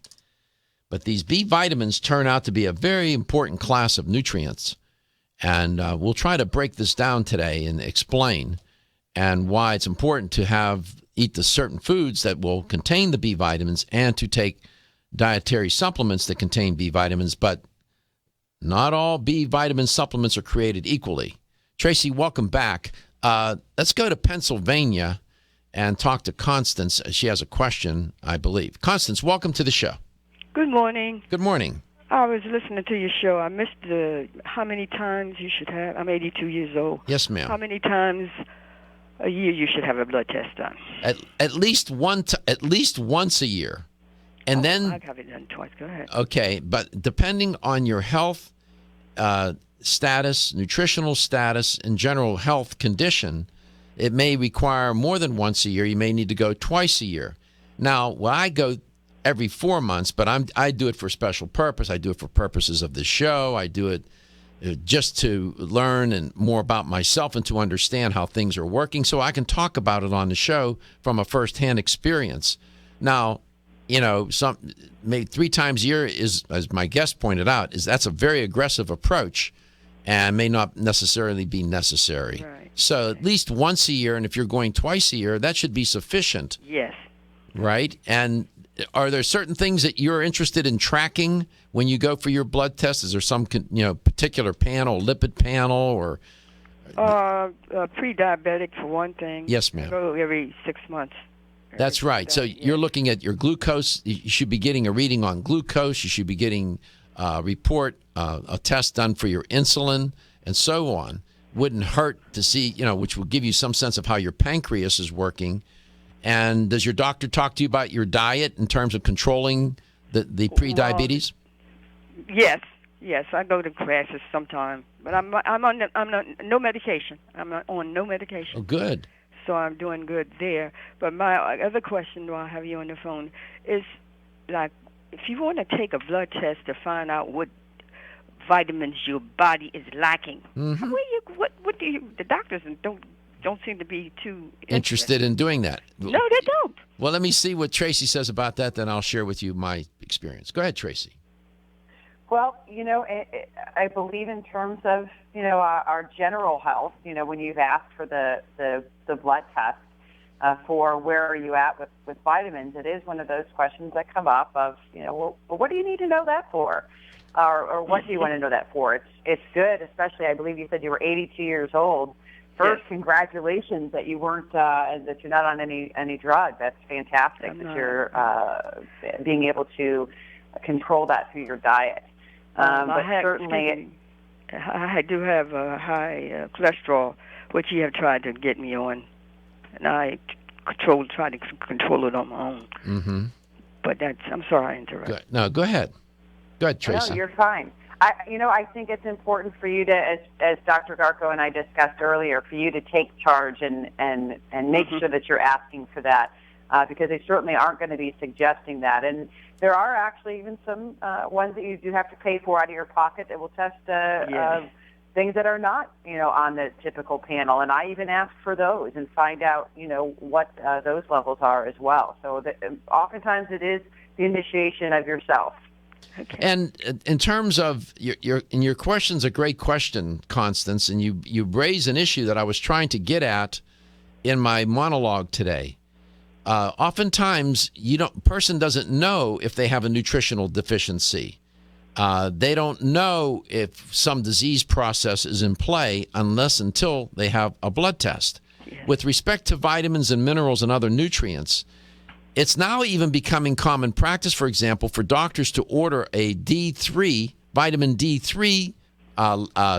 But these B vitamins turn out to be a very important class of nutrients. And we'll try to break this down today and explain and why it's important to eat the certain foods that will contain the B vitamins and to take dietary supplements that contain B vitamins. But not all B vitamin supplements are created equally. Tracy, welcome back. Let's go to Pennsylvania and talk to Constance. She has a question, I believe. Constance, welcome to the show. Good morning. Good morning. I was listening to your show. I missed how many times you should have. I'm 82 years old. Yes, ma'am. How many times a year you should have a blood test done? At least once a year. And then I have it done twice. Go ahead. Okay, but depending on your health status, nutritional status, and general health condition, it may require more than once a year. You may need to go twice a year. Now, I go every 4 months, but I do it for a special purpose. I do it for purposes of the show. I do it just to learn and more about myself and to understand how things are working so I can talk about it on the show from a firsthand experience. Now, maybe 3 times a year is, as my guest pointed out, that's a very aggressive approach and may not necessarily be necessary. Right. So at least once a year, and if you're going twice a year, that should be sufficient. Yes. Right? And are there certain things that you're interested in tracking when you go for your blood test? Is there some particular panel, lipid panel, or? Pre-diabetic for one thing. Yes, ma'am. I go every 6 months. That's right. So you're looking at your glucose. You should be getting a reading on glucose. You should be getting a test done for your insulin, and so on. Wouldn't hurt to see, which will give you some sense of how your pancreas is working. And does your doctor talk to you about your diet in terms of controlling the pre-diabetes? Yes. I go to classes sometime, but I'm on no medication. I'm not on no medication. Oh, good. So I'm doing good there. But my other question while I have you on the phone is, like, if you want to take a blood test to find out what vitamins your body is lacking, what do you? The doctors don't seem to be too interested in doing that. No, they don't. Well, let me see what Tracy says about that, then I'll share with you my experience. Go ahead, Tracy. Well, I believe in terms of, our general health, when you've asked for the blood test for where are you at with vitamins, it is one of those questions that come up of, well, what do you need to know that for? Or what do you want to know that for? It's good, especially, I believe you said you were 82 years old. First, yes. Congratulations that you weren't, that you're not on any drug. That's fantastic that you're being able to control that through your diet. But certainly, I do have a high cholesterol, which you have tried to get me on, and I try to control it on my own. Mm-hmm. But I'm sorry I interrupted. No, go aheade. Go ahead, Tracy. No, you're fine. I think it's important for you to, as Dr. Garko and I discussed earlier, for you to take charge and make sure that you're asking for that, because they certainly aren't going to be suggesting that. And there are actually even some ones that you do have to pay for out of your pocket that will test things that are not, on the typical panel. And I even ask for those and find out, what those levels are as well. So oftentimes it is the initiation of yourself. Okay. And in terms of your question's a great question, Constance, and you raise an issue that I was trying to get at in my monologue today. Oftentimes, person doesn't know if they have a nutritional deficiency. They don't know if some disease process is in play until they have a blood test. Yeah. With respect to vitamins and minerals and other nutrients, it's now even becoming common practice, for example, for doctors to order a vitamin D3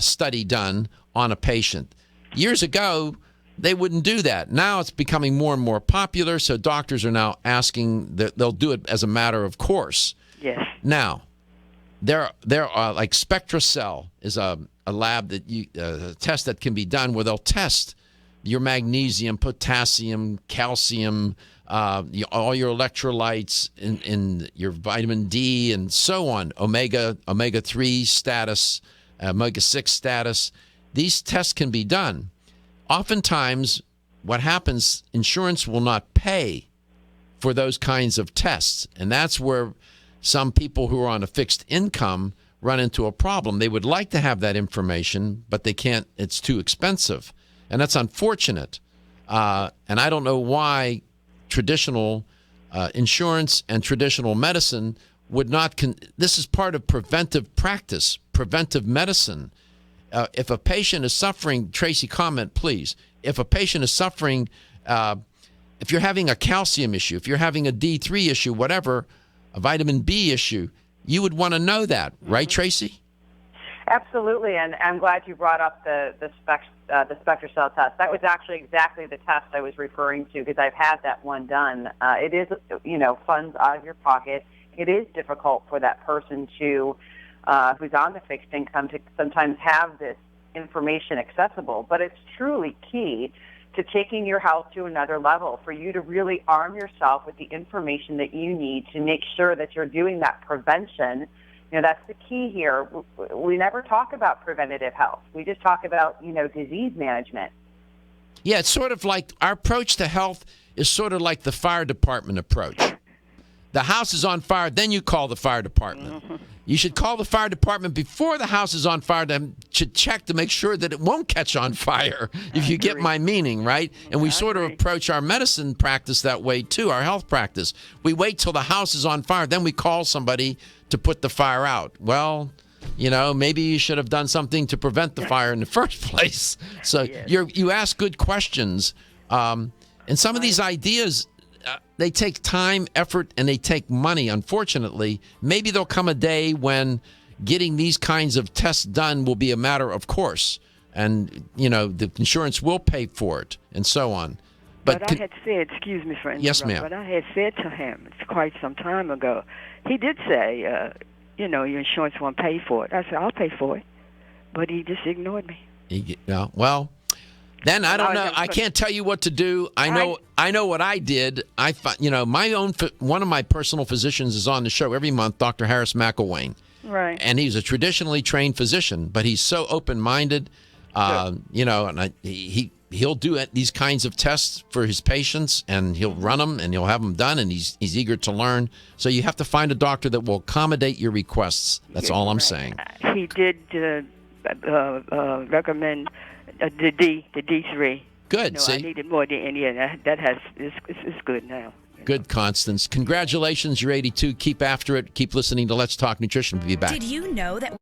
study done on a patient. Years ago, they wouldn't do that. Now it's becoming more and more popular, so doctors are now asking that they'll do it as a matter of course. Yes. Now, there are like SpectraCell is a lab that a test that can be done where they'll test your magnesium, potassium, calcium, all your electrolytes in your vitamin D and so on, omega-3 status, omega-6 status. These tests can be done. Oftentimes, what happens, insurance will not pay for those kinds of tests, and that's where some people who are on a fixed income run into a problem. They would like to have that information, but they can't. It's too expensive. And that's unfortunate. And I don't know why traditional insurance and traditional medicine would not. This is part of preventive practice, preventive medicine. If a patient is suffering, Tracy, comment, please. If a patient is suffering, if you're having a calcium issue, if you're having a D3 issue, whatever, a vitamin B issue, you would want to know that, right, Tracy? Absolutely, and I'm glad you brought up the Spectre cell test. That was actually exactly the test I was referring to because I've had that one done. It is, funds out of your pocket. It is difficult for that person to, who's on the fixed income, to sometimes have this information accessible. But it's truly key to taking your health to another level for you to really arm yourself with the information that you need to make sure that you're doing that prevention. That's the key here. We never talk about preventative health. We just talk about, disease management. Yeah, it's sort of like our approach to health is sort of like the fire department approach. The house is on fire, then you call the fire department. Mm-hmm. You should call the fire department before the house is on fire to check to make sure that it won't catch on fire, if you get my meaning, right? And we sort of approach our medicine practice that way, too, our health practice. We wait till the house is on fire, then we call somebody to put the fire out. Well, maybe you should have done something to prevent the fire in the first place. So you ask good questions. And some of these ideas, they take time, effort, and they take money, unfortunately. Maybe there'll come a day when getting these kinds of tests done will be a matter of course. And, the insurance will pay for it and so on. But I had said, excuse me for interrupting, yes, ma'am. But I had said to him, it's quite some time ago, he did say, your insurance won't pay for it. I said, I'll pay for it. But he just ignored me. Well, then I don't know. I can't tell you what to do. I know what I did. One of my personal physicians is on the show every month, Dr. Harris McElwain. Right. And he's a traditionally trained physician, but he's so open-minded, and he'll do these kinds of tests for his patients, and he'll run them, and he'll have them done, and he's eager to learn. So you have to find a doctor that will accommodate your requests. That's all I'm saying. He did recommend the D3. Good. See, I needed more than any, and it's good now. Good, Constance. Congratulations, you're 82. Keep after it. Keep listening to Let's Talk Nutrition. We'll be back. Did you know that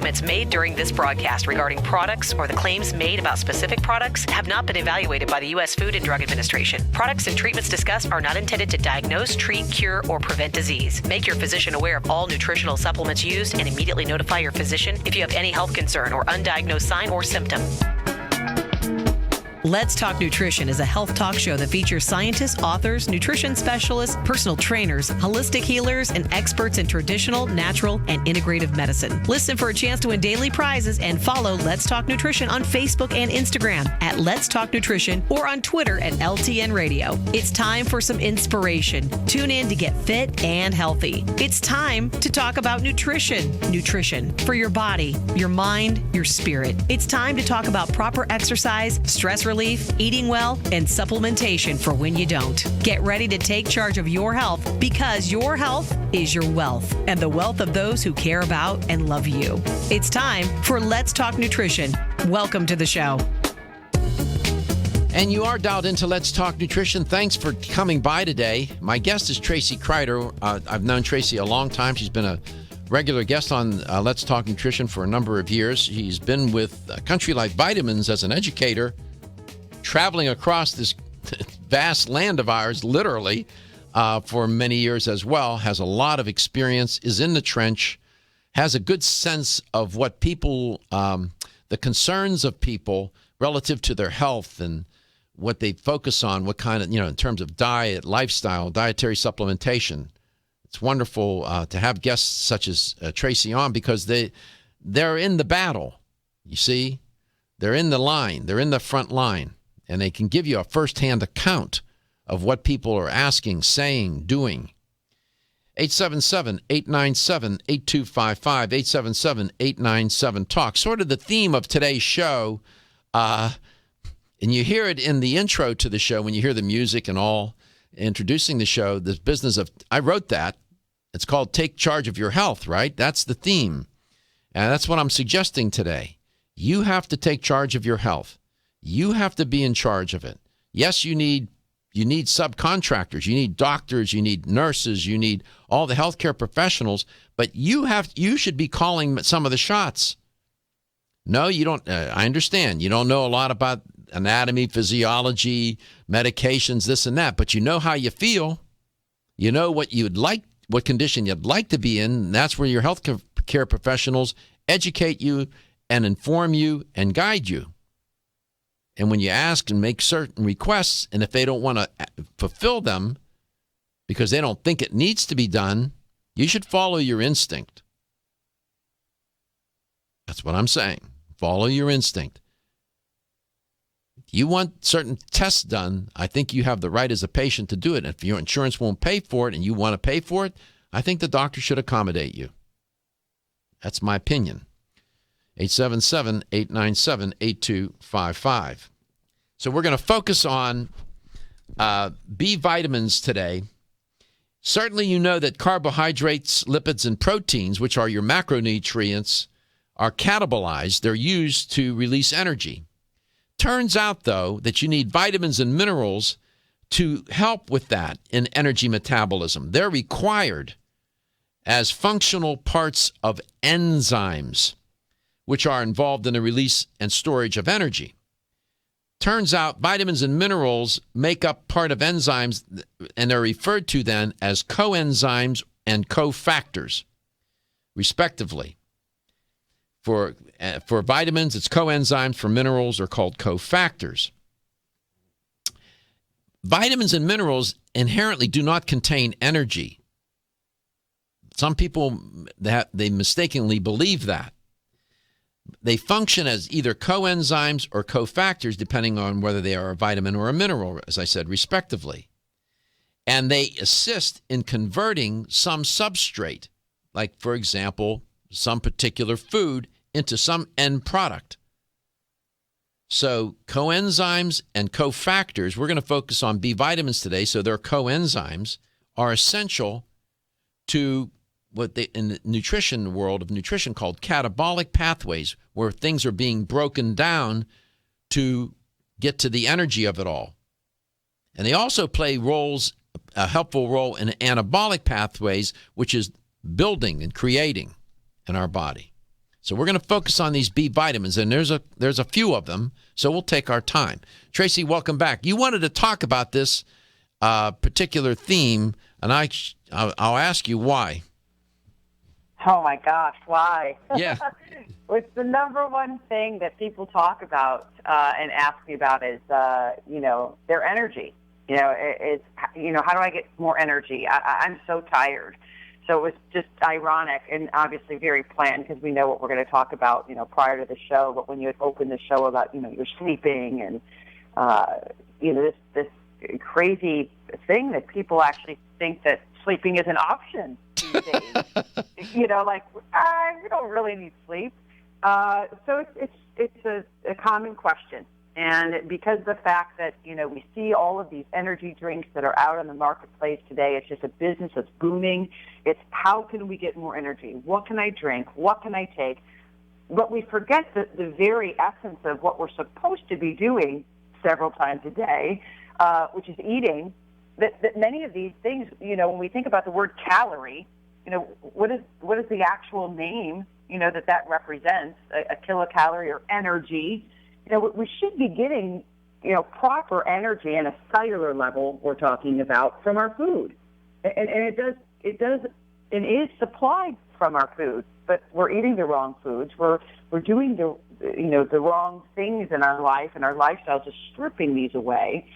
statements made during this broadcast regarding products or the claims made about specific products have not been evaluated by the U.S. Food and Drug Administration. Products and treatments discussed are not intended to diagnose, treat, cure, or prevent disease. Make your physician aware of all nutritional supplements used and immediately notify your physician if you have any health concern or undiagnosed sign or symptom. Let's Talk Nutrition is a health talk show that features scientists, authors, nutrition specialists, personal trainers, holistic healers, and experts in traditional, natural, and integrative medicine. Listen for a chance to win daily prizes and follow Let's Talk Nutrition on Facebook and Instagram at Let's Talk Nutrition or on Twitter at LTN Radio. It's time for some inspiration. Tune in to get fit and healthy. It's time to talk about nutrition. Nutrition for your body, your mind, your spirit. It's time to talk about proper exercise, stress relief, eating well, and supplementation for when you don't. Get ready to take charge of your health because your health is your wealth and the wealth of those who care about and love you. It's time for Let's Talk Nutrition. Welcome to the show. And you are dialed into Let's Talk Nutrition. Thanks for coming by today. My guest is Tracy Kreider. I've known Tracy a long time. She's been a regular guest on Let's Talk Nutrition for a number of years. She's been with Country Life Vitamins as an educator, traveling across this vast land of ours, literally, for many years as well, has a lot of experience, is in the trench, has a good sense of what people, the concerns of people relative to their health and what they focus on, what kind of, in terms of diet, lifestyle, dietary supplementation. It's wonderful to have guests such as Tracy on because they're in the battle, you see. They're in the line. They're in the front line. And they can give you a firsthand account of what people are asking, saying, doing. 877-897-8255, 877-897-TALK. Sort of the theme of today's show, and you hear it in the intro to the show when you hear the music and all, introducing the show, this business of, I wrote that. It's called Take Charge of Your Health, right? That's the theme. And that's what I'm suggesting today. You have to take charge of your health. You have to be in charge of it. Yes, you need subcontractors, you need doctors, you need nurses, you need all the healthcare professionals, but you should be calling some of the shots. No, you don't. I understand. You don't know a lot about anatomy, physiology, medications, this and that, but you know how you feel. You know what condition you'd like to be in. And that's where your healthcare professionals educate you and inform you and guide you. And when you ask and make certain requests, and if they don't want to fulfill them because they don't think it needs to be done, you should follow your instinct. That's what I'm saying. Follow your instinct. If you want certain tests done, I think you have the right as a patient to do it. And if your insurance won't pay for it and you want to pay for it, I think the doctor should accommodate you. That's my opinion. 877-897-8255. So we're going to focus on B vitamins today. Certainly you know that carbohydrates, lipids, and proteins, which are your macronutrients, are catabolized. They're used to release energy. Turns out, though, that you need vitamins and minerals to help with that in energy metabolism. They're required as functional parts of enzymes, which are involved in the release and storage of energy. Turns out vitamins and minerals make up part of enzymes, and they're referred to then as coenzymes and cofactors, respectively. For vitamins, it's coenzymes. For minerals, are called cofactors. Vitamins and minerals inherently do not contain energy. Some people, they mistakenly believe that. They function as either coenzymes or cofactors, depending on whether they are a vitamin or a mineral, as I said, respectively. And they assist in converting some substrate, like, for example, some particular food, into some end product. So coenzymes and cofactors, we're going to focus on B vitamins today, so their coenzymes are essential to what they, in the nutrition world of nutrition, called catabolic pathways, where things are being broken down to get to the energy of it all. And they also play a helpful role in anabolic pathways, which is building and creating in our body. So we're going to focus on these B vitamins, and there's a few of them, so we'll take our time. Tracy, welcome back. You wanted to talk about this particular theme, and I'll ask you why. Oh, my gosh, why? Yeah. It's the number one thing that people talk about and ask me about is, their energy. How do I get more energy? I'm so tired. So it was just ironic and obviously very planned because we know what we're going to talk about, prior to the show. But when you open the show about, you're sleeping and, this crazy thing that people actually think that sleeping is an option these days. We don't really need sleep. So it's a common question. And because of the fact that, we see all of these energy drinks that are out in the marketplace today, it's just a business that's booming. It's how can we get more energy? What can I drink? What can I take? But we forget the very essence of what we're supposed to be doing several times a day, which is eating. That many of these things, when we think about the word calorie, what is the actual name, that represents a kilocalorie or energy? We should be getting, proper energy and a cellular level we're talking about from our food. And it is supplied from our food, but we're eating the wrong foods. We're doing the wrong things in our life, and our lifestyles are stripping these away.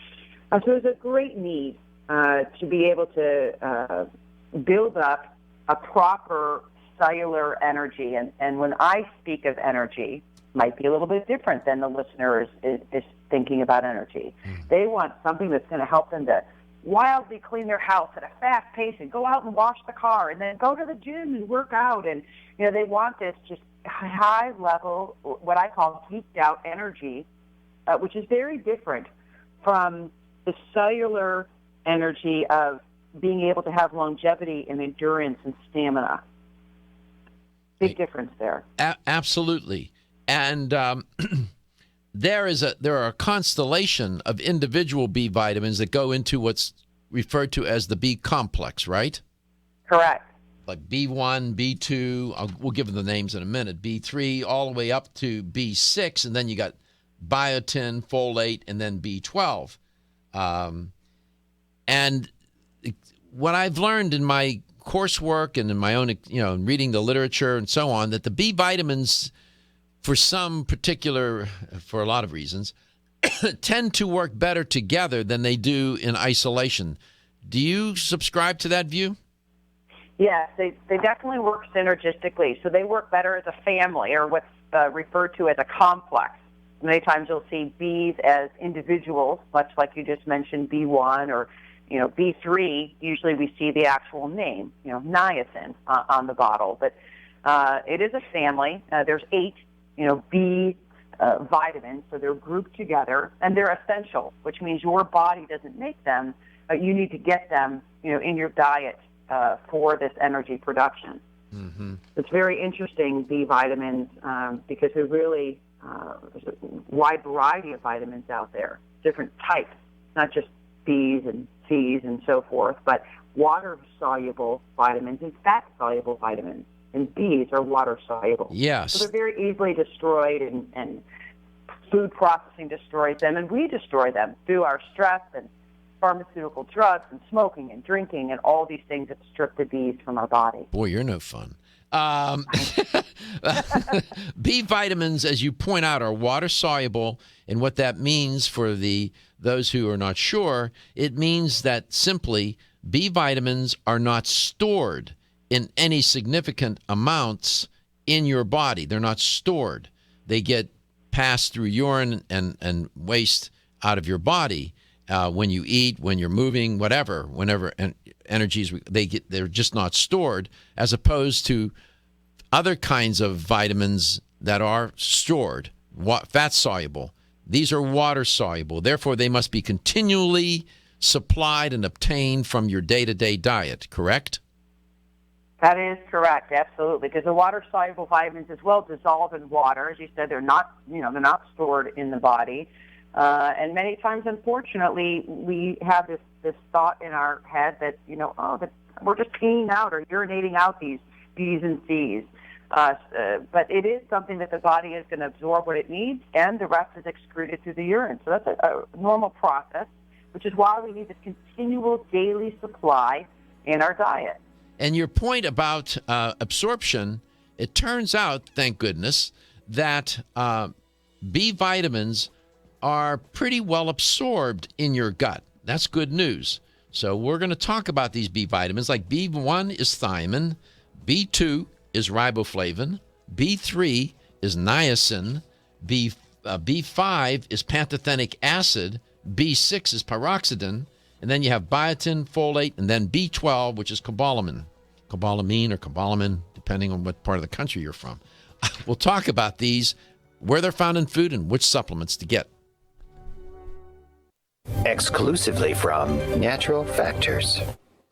So there's a great need to be able to build up a proper cellular energy. And when I speak of energy, might be a little bit different than the listener is thinking about energy. They want something that's going to help them to wildly clean their house at a fast pace and go out and wash the car and then go to the gym and work out. And, they want this just high level, what I call geeked out energy, which is very different from the cellular energy of being able to have longevity and endurance and stamina. Big difference there. Absolutely. And there are a constellation of individual B vitamins that go into what's referred to as the B complex, right? Correct. Like B1, B2, we'll give them the names in a minute, B3, all the way up to B6, and then you got biotin, folate, and then B12. And what I've learned in my coursework and in my own, reading the literature and so on, that the B vitamins, for a lot of reasons, tend to work better together than they do in isolation. Do you subscribe to that view? Yes, they definitely work synergistically. So they work better as a family, or what's referred to as a complex. Many times you'll see Bs as individuals, much like you just mentioned, B1 or B3. Usually we see the actual name, niacin on the bottle. But it is a family. There's 8, B vitamins, so they're grouped together, and they're essential, which means your body doesn't make them. You need to get them, in your diet for this energy production. Mm-hmm. It's very interesting, B vitamins, because there's really there's a wide variety of vitamins out there, different types, not just B's and C's and so forth, but water-soluble vitamins and fat-soluble vitamins. And B's are water-soluble. Yes. So they're very easily destroyed, and food processing destroys them, and we destroy them through our stress and pharmaceutical drugs and smoking and drinking and all these things that strip the B's from our body. Boy, you're no fun. B vitamins, as you point out, are water-soluble, and what that means for those who are not sure, it means that simply B vitamins are not stored in any significant amounts in your body. They're not stored. They get passed through urine and waste out of your body when you eat, when you're moving, whenever energies, they're just not stored, as opposed to other kinds of vitamins that are stored, fat soluble. These are water soluble. Therefore, they must be continually supplied and obtained from your day-to-day diet, correct? That is correct, absolutely, because the water-soluble vitamins as well dissolve in water. As you said, they're not stored in the body. And many times, unfortunately, we have this thought in our head that, that we're just peeing out or urinating out these B's and C's. But it is something that the body is going to absorb what it needs, and the rest is excreted through the urine. So that's a normal process, which is why we need this continual daily supply in our diet. And your point about absorption, it turns out, thank goodness, that B vitamins are pretty well absorbed in your gut. That's good news. So we're going to talk about these B vitamins. Like B1 is thiamine, B2 is riboflavin, B3 is niacin, B5 is pantothenic acid, B6 is pyroxidin, and then you have biotin, folate, and then B12, which is cobalamin or cobalamin, depending on what part of the country you're from. We'll talk about these, where they're found in food, and which supplements to get. Exclusively from Natural Factors.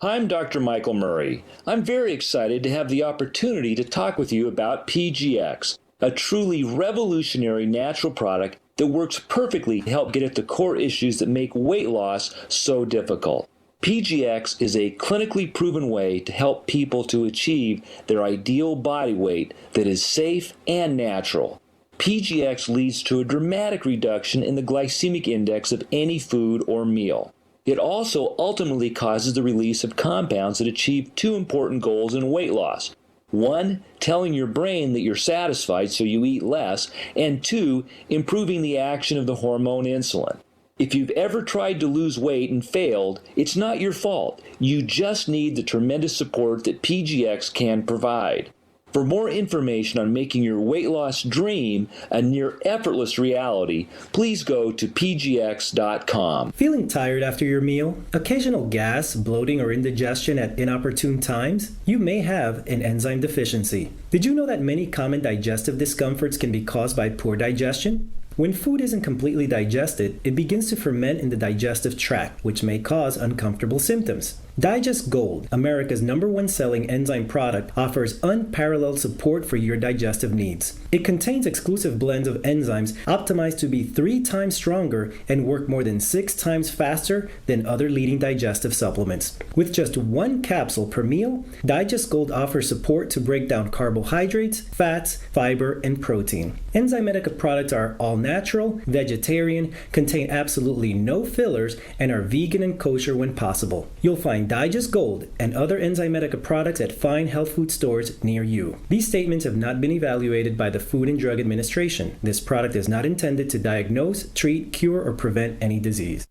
I'm Dr. Michael Murray. I'm very excited to have the opportunity to talk with you about PGX, a truly revolutionary natural product that works perfectly to help get at the core issues that make weight loss so difficult. PGX is a clinically proven way to help people to achieve their ideal body weight that is safe and natural. PGX leads to a dramatic reduction in the glycemic index of any food or meal. It also ultimately causes the release of compounds that achieve two important goals in weight loss. One, telling your brain that you're satisfied so you eat less, and two, improving the action of the hormone insulin. If you've ever tried to lose weight and failed, it's not your fault. You just need the tremendous support that PGX can provide. For more information on making your weight loss dream a near effortless reality, please go to pgx.com. Feeling tired after your meal? Occasional gas, bloating, or indigestion at inopportune times? You may have an enzyme deficiency. Did you know that many common digestive discomforts can be caused by poor digestion? When food isn't completely digested, it begins to ferment in the digestive tract, which may cause uncomfortable symptoms. Digest Gold, America's #1 selling enzyme product, offers unparalleled support for your digestive needs. It contains exclusive blends of enzymes optimized to be 3 times stronger and work more than 6 times faster than other leading digestive supplements. With just 1 capsule per meal, Digest Gold offers support to break down carbohydrates, fats, fiber, and protein. Enzymedica products are all natural, vegetarian, contain absolutely no fillers, and are vegan and kosher when possible. You'll find Digest Gold and other Enzymedica products at fine health food stores near you. These statements have not been evaluated by the Food and Drug Administration. This product is not intended to diagnose, treat, cure, or prevent any disease.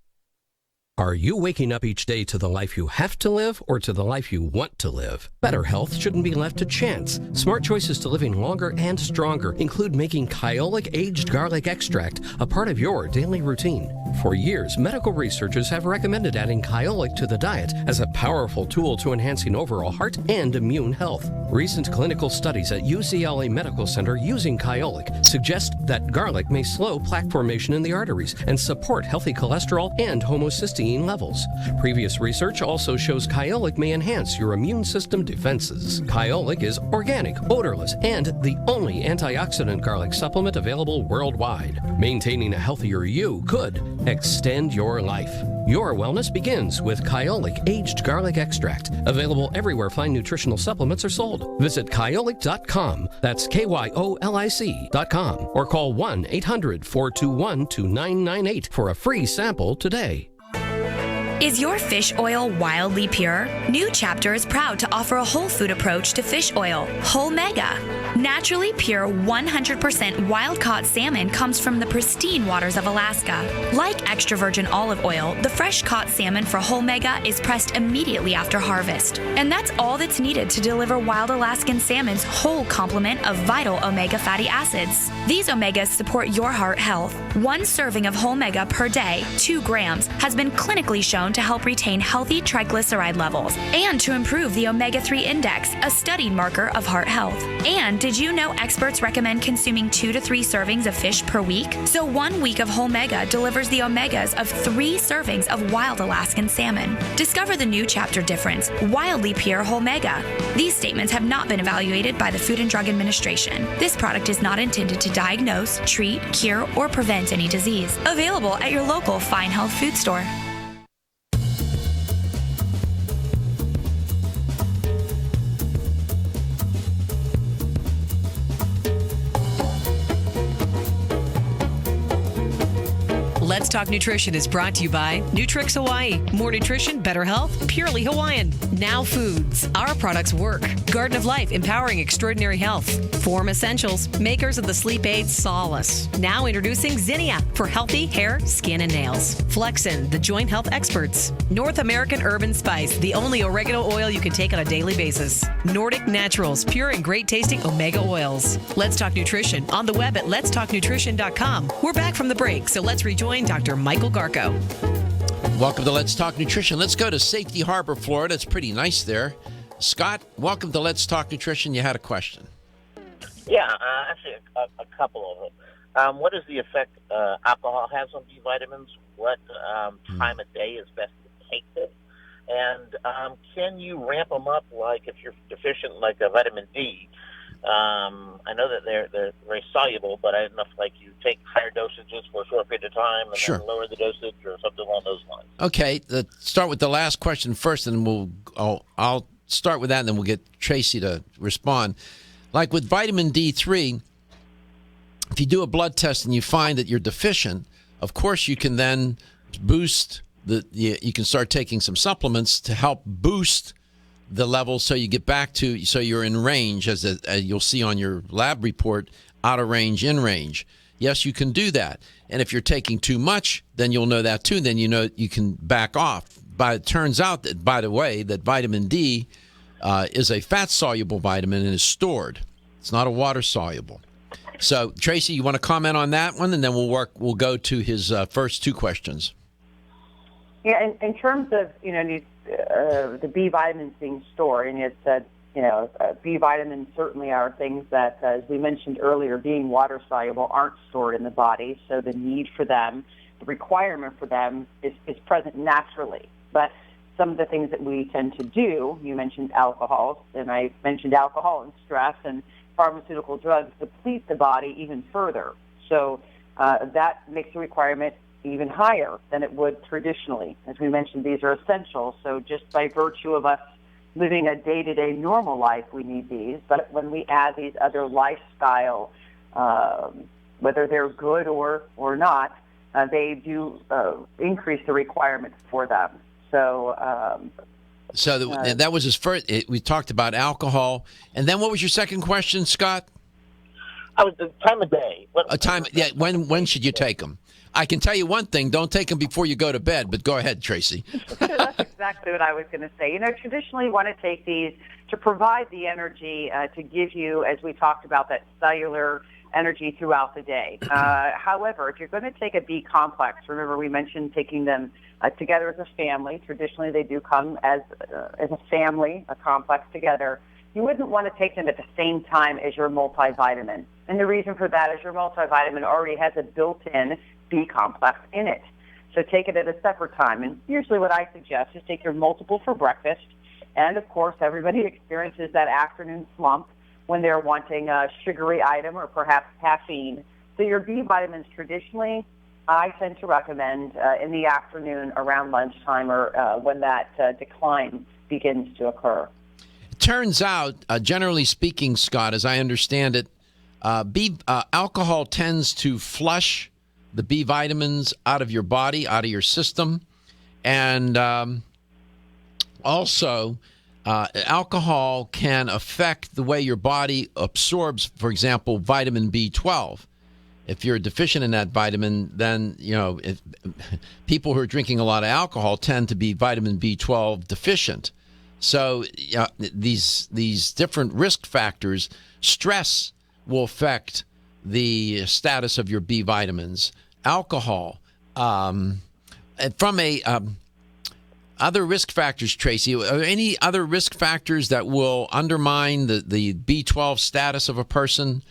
Are you waking up each day to the life you have to live or to the life you want to live? Better health shouldn't be left to chance. Smart choices to living longer and stronger include making Kyolic aged garlic extract a part of your daily routine. For years, medical researchers have recommended adding Kyolic to the diet as a powerful tool to enhancing overall heart and immune health. Recent clinical studies at UCLA Medical Center using Kyolic suggest that garlic may slow plaque formation in the arteries and support healthy cholesterol and homocysteine levels. Previous research also shows Kyolic may enhance your immune system defenses. Kyolic is organic, odorless, and the only antioxidant garlic supplement available worldwide. Maintaining a healthier you could extend your life. Your wellness begins with Kyolic aged garlic extract, available everywhere fine nutritional supplements are sold. Visit Kyolic.com, that's KYOLIC.com, or call 1-800-421-2998 for a free sample today. Is your fish oil wildly pure? New Chapter is proud to offer a whole food approach to fish oil, Whole Mega. Naturally pure 100% wild-caught salmon comes from the pristine waters of Alaska. Like extra virgin olive oil, the fresh-caught salmon for Whole Mega is pressed immediately after harvest. And that's all that's needed to deliver wild Alaskan salmon's whole complement of vital omega fatty acids. These omegas support your heart health. 1 serving of Whole Mega per day, 2 grams, has been clinically shown to help retain healthy triglyceride levels and to improve the omega-3 index, a studied marker of heart health. And did you know experts recommend consuming 2 to 3 servings of fish per week? So 1 week of Whole Mega delivers the omegas of 3 servings of wild Alaskan salmon. Discover the New Chapter difference, wildly pure Whole Mega. These statements have not been evaluated by the Food and Drug Administration. This product is not intended to diagnose, treat, cure, or prevent any disease. Available at your local fine health food store. Let's Talk Nutrition is brought to you by Nutrix Hawaii. More nutrition, better health, purely Hawaiian. Now Foods. Our products work. Garden of Life, empowering extraordinary health. Form Essentials, makers of the sleep aid Solace. Now introducing Zinnia for healthy hair, skin, and nails. Flexin, the joint health experts. North American Urban Spice, the only oregano oil you can take on a daily basis. Nordic Naturals, pure and great tasting omega oils. Let's Talk Nutrition on the web at letstalknutrition.com. We're back from the break, so let's rejoin Dr. Michael Garko. Welcome to Let's Talk Nutrition. Let's go to Safety Harbor, Florida. It's pretty nice there. Scott, welcome to Let's Talk Nutrition. You had a question. Yeah, actually a couple of them. What is the effect alcohol has on B vitamins? What time of day is best to take this? And can you ramp them up, like if you're deficient like a vitamin D? I know that they're very soluble, but I don't know if like you take higher dosages for a short period of time and then lower the dosage or something along those lines. Okay, let's start with the last question first, and I'll start with that, and then we'll get Tracy to respond. Like with vitamin D3, if you do a blood test and you find that you're deficient, of course you can then boost you can start taking some supplements to help boost the level so you get back to, so you're in range, as you'll see on your lab report, out of range, in range. Yes, you can do that. And if you're taking too much, then you'll know that too. Then you know you can back off. But it turns out that, by the way, that vitamin D is a fat-soluble vitamin and is stored. It's not a water-soluble. So, Tracy, you want to comment on that one, and then we'll go to his first two questions. Yeah, in terms of, the B vitamins being stored, and it said, B vitamins certainly are things that, as we mentioned earlier, being water soluble, aren't stored in the body. So the need for them, the requirement for them is present naturally. But some of the things that we tend to do, you mentioned alcohol, and I mentioned alcohol and stress, and pharmaceutical drugs deplete the body even further. So that makes the requirement even higher than it would traditionally. As we mentioned, these are essential. So just by virtue of us living a day-to-day normal life, we need these. But when we add these other lifestyle, whether they're good or not, they do increase the requirements for them. So that was his first. We talked about alcohol. And then what was your second question, Scott? The time of day. When should you take them? I can tell you one thing, don't take them before you go to bed, but go ahead, Tracy. That's exactly what I was going to say. Traditionally you want to take these to provide the energy to give you, as we talked about, that cellular energy throughout the day. However, if you're going to take a B complex, remember we mentioned taking them together as a family. Traditionally they do come as a family, a complex together. You wouldn't want to take them at the same time as your multivitamin. And the reason for that is your multivitamin already has a built-in B complex in it. So take it at a separate time. And usually what I suggest is take your multiple for breakfast. And, of course, everybody experiences that afternoon slump when they're wanting a sugary item or perhaps caffeine. So your B vitamins traditionally, I tend to recommend in the afternoon around lunchtime or when that decline begins to occur. It turns out, generally speaking, Scott, as I understand it, alcohol tends to flush the B vitamins out of your body, out of your system. And also, alcohol can affect the way your body absorbs, for example, vitamin B12. If you're deficient in that vitamin, then, people who are drinking a lot of alcohol tend to be vitamin B12 deficient. So these different risk factors, stress will affect the status of your B vitamins. Alcohol, from other risk factors, Tracy, are there any other risk factors that will undermine the B12 status of a person?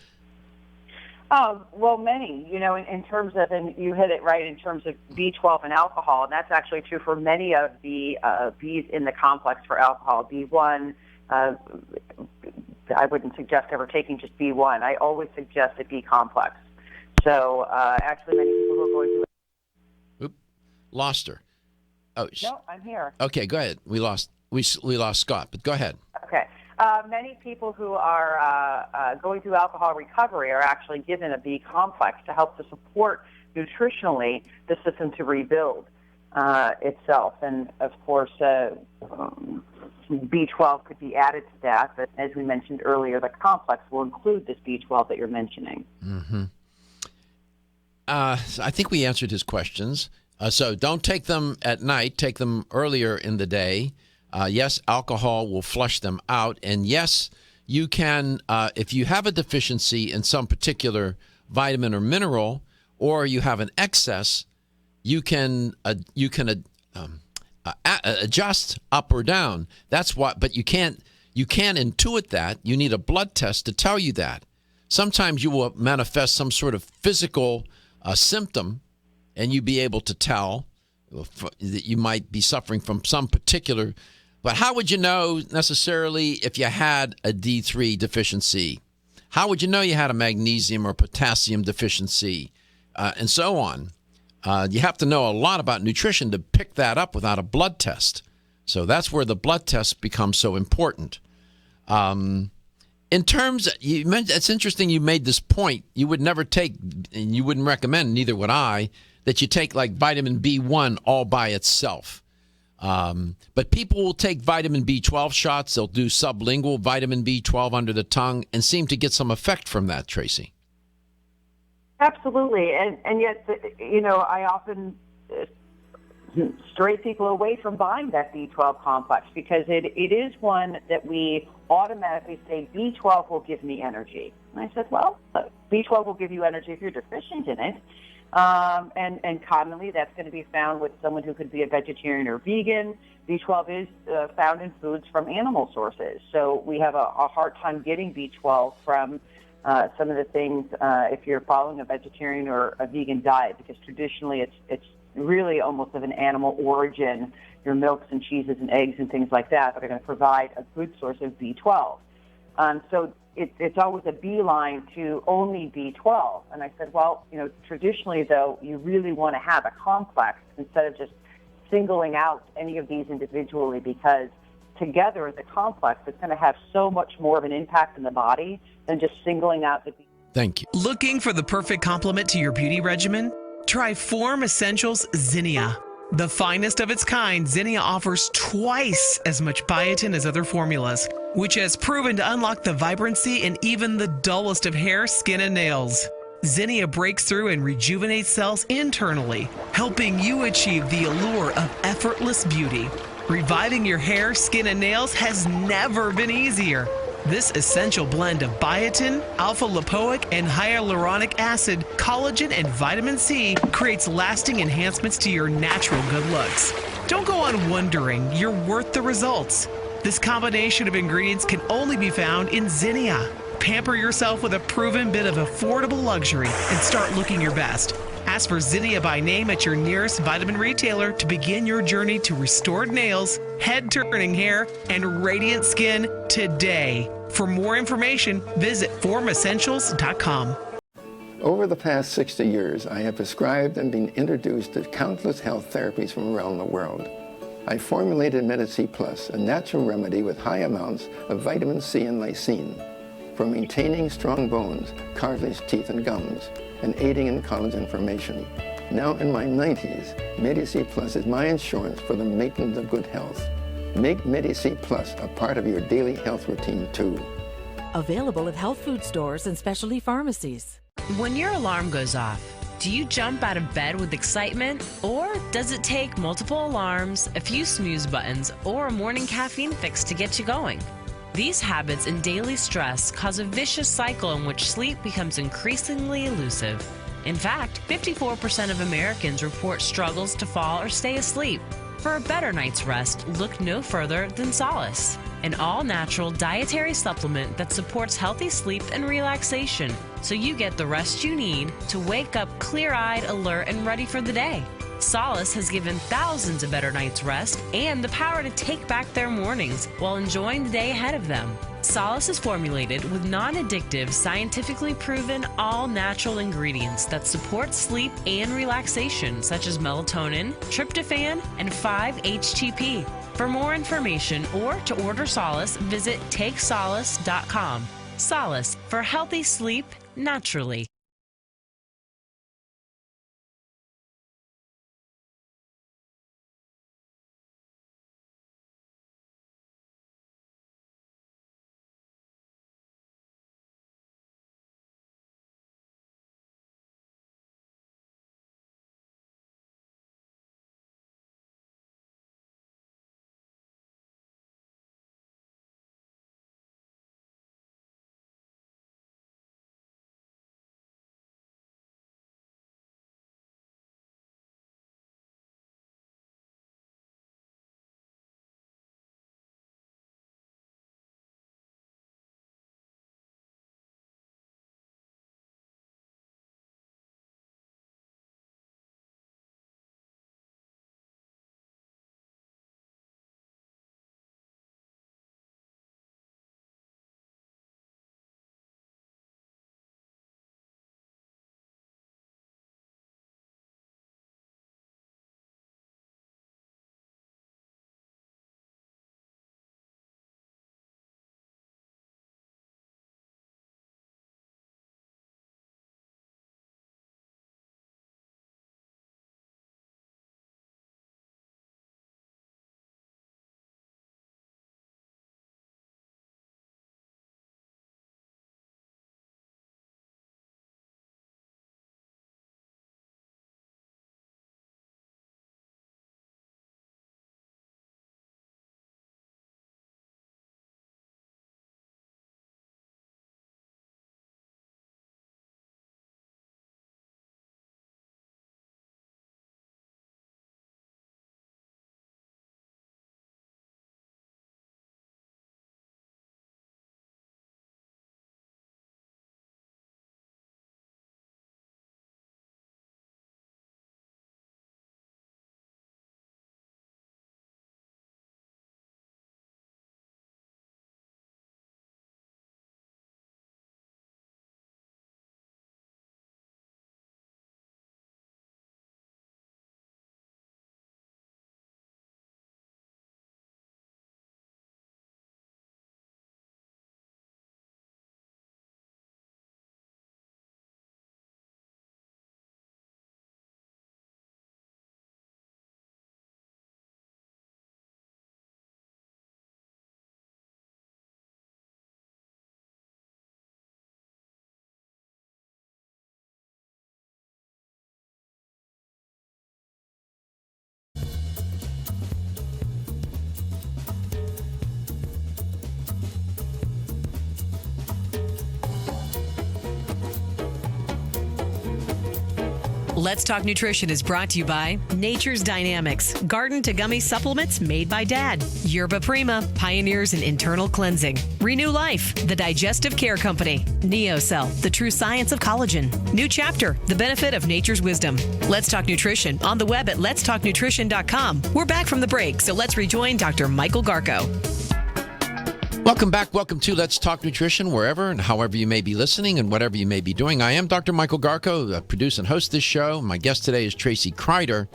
Well, many, in terms of, and you hit it right, in terms of B12 and alcohol, and that's actually true for many of the Bs in the complex for alcohol. B1, I wouldn't suggest ever taking just B1. I always suggest a B complex. So actually many people who are going through... Oop, lost her. Oh, no, I'm here. Okay, go ahead. We lost Scott, but go ahead. Okay. Many people who are going through alcohol recovery are actually given a B complex to help to support nutritionally the system to rebuild itself. And of course, B12 could be added to that, but as we mentioned earlier, the complex will include this B12 that you're mentioning. Mm-hmm. So I think we answered his questions. So don't take them at night. Take them earlier in the day. Yes, alcohol will flush them out. And yes, you can, if you have a deficiency in some particular vitamin or mineral, or you have an excess, you can adjust up or down. That's what, but you can't intuit that. You need a blood test to tell you that. Sometimes you will manifest some sort of physical symptom, and you be able to tell that you might be suffering from some particular. But how would you know necessarily if you had a D3 deficiency? How would you know you had a magnesium or potassium deficiency, and so on? You have to know a lot about nutrition to pick that up without a blood test. So that's where the blood test becomes so important. In terms, you mentioned, it's interesting you made this point. You would never take, and you wouldn't recommend, neither would I, that you take like vitamin B1 all by itself. But people will take vitamin B12 shots. They'll do sublingual vitamin B12 under the tongue and seem to get some effect from that, Tracy. Absolutely. And yet, I often stray people away from buying that B12 complex because it is one that we automatically say B12 will give me energy. And I said, well, B12 will give you energy if you're deficient in it. And commonly that's going to be found with someone who could be a vegetarian or vegan. B12 is found in foods from animal sources. So we have a hard time getting B12 from some of the things if you're following a vegetarian or a vegan diet, because traditionally it's really almost of an animal origin, your milks and cheeses and eggs and things like that are going to provide a good source of B12. So it's always a beeline to only B12. And I said, well, traditionally, though, you really want to have a complex instead of just singling out any of these individually, because together as a complex, it's going to have so much more of an impact in the body than just singling out the B12. Thank you. Looking for the perfect complement to your beauty regimen? Try Form Essentials Zinnia. The finest of its kind, Zinnia offers twice as much biotin as other formulas, which has proven to unlock the vibrancy in even the dullest of hair, skin, and nails. Zinnia breaks through and rejuvenates cells internally, helping you achieve the allure of effortless beauty. Reviving your hair, skin, and nails has never been easier. This essential blend of biotin, alpha-lipoic, and hyaluronic acid, collagen, and vitamin C creates lasting enhancements to your natural good looks. Don't go on wondering, you're worth the results. This combination of ingredients can only be found in Zinnia. Pamper yourself with a proven bit of affordable luxury and start looking your best. Ask for Zinnia by name at your nearest vitamin retailer to begin your journey to restored nails, head-turning hair, and radiant skin today. For more information, visit formessentials.com. Over the past 60 years, I have prescribed and been introduced to countless health therapies from around the world. I formulated Medi-C Plus, a natural remedy with high amounts of vitamin C and lysine for maintaining strong bones, cartilage, teeth, and gums, and aiding in collagen formation. Now in my 90s, Medi-C Plus is my insurance for the maintenance of good health. Make Medi-C Plus a part of your daily health routine too. Available at health food stores and specialty pharmacies. When your alarm goes off, do you jump out of bed with excitement? Or does it take multiple alarms, a few snooze buttons, or a morning caffeine fix to get you going? These habits and daily stress cause a vicious cycle in which sleep becomes increasingly elusive. In fact, 54% of Americans report struggles to fall or stay asleep. For a better night's rest, look no further than Solace, an all-natural dietary supplement that supports healthy sleep and relaxation, so you get the rest you need to wake up clear-eyed, alert, and ready for the day. Solace has given thousands a better night's rest and the power to take back their mornings while enjoying the day ahead of them. Solace is formulated with non-addictive, scientifically proven, all-natural ingredients that support sleep and relaxation, such as melatonin, tryptophan, and 5-HTP. For more information or to order Solace, visit takesolace.com. Solace, for healthy sleep naturally. Let's Talk Nutrition is brought to you by Nature's Dynamics, garden to gummy supplements made by Dad. Yerba Prima, pioneers in internal cleansing. Renew Life, the digestive care company. NeoCell, the true science of collagen. New Chapter, the benefit of nature's wisdom. Let's Talk Nutrition on the web at letstalknutrition.com. We're back from the break, so let's rejoin Dr. Michael Garko. Welcome back. Welcome to Let's Talk Nutrition, wherever and however you may be listening and whatever you may be doing. I am Dr. Michael Garko, produce and host this show. My guest today is Tracy Kreider,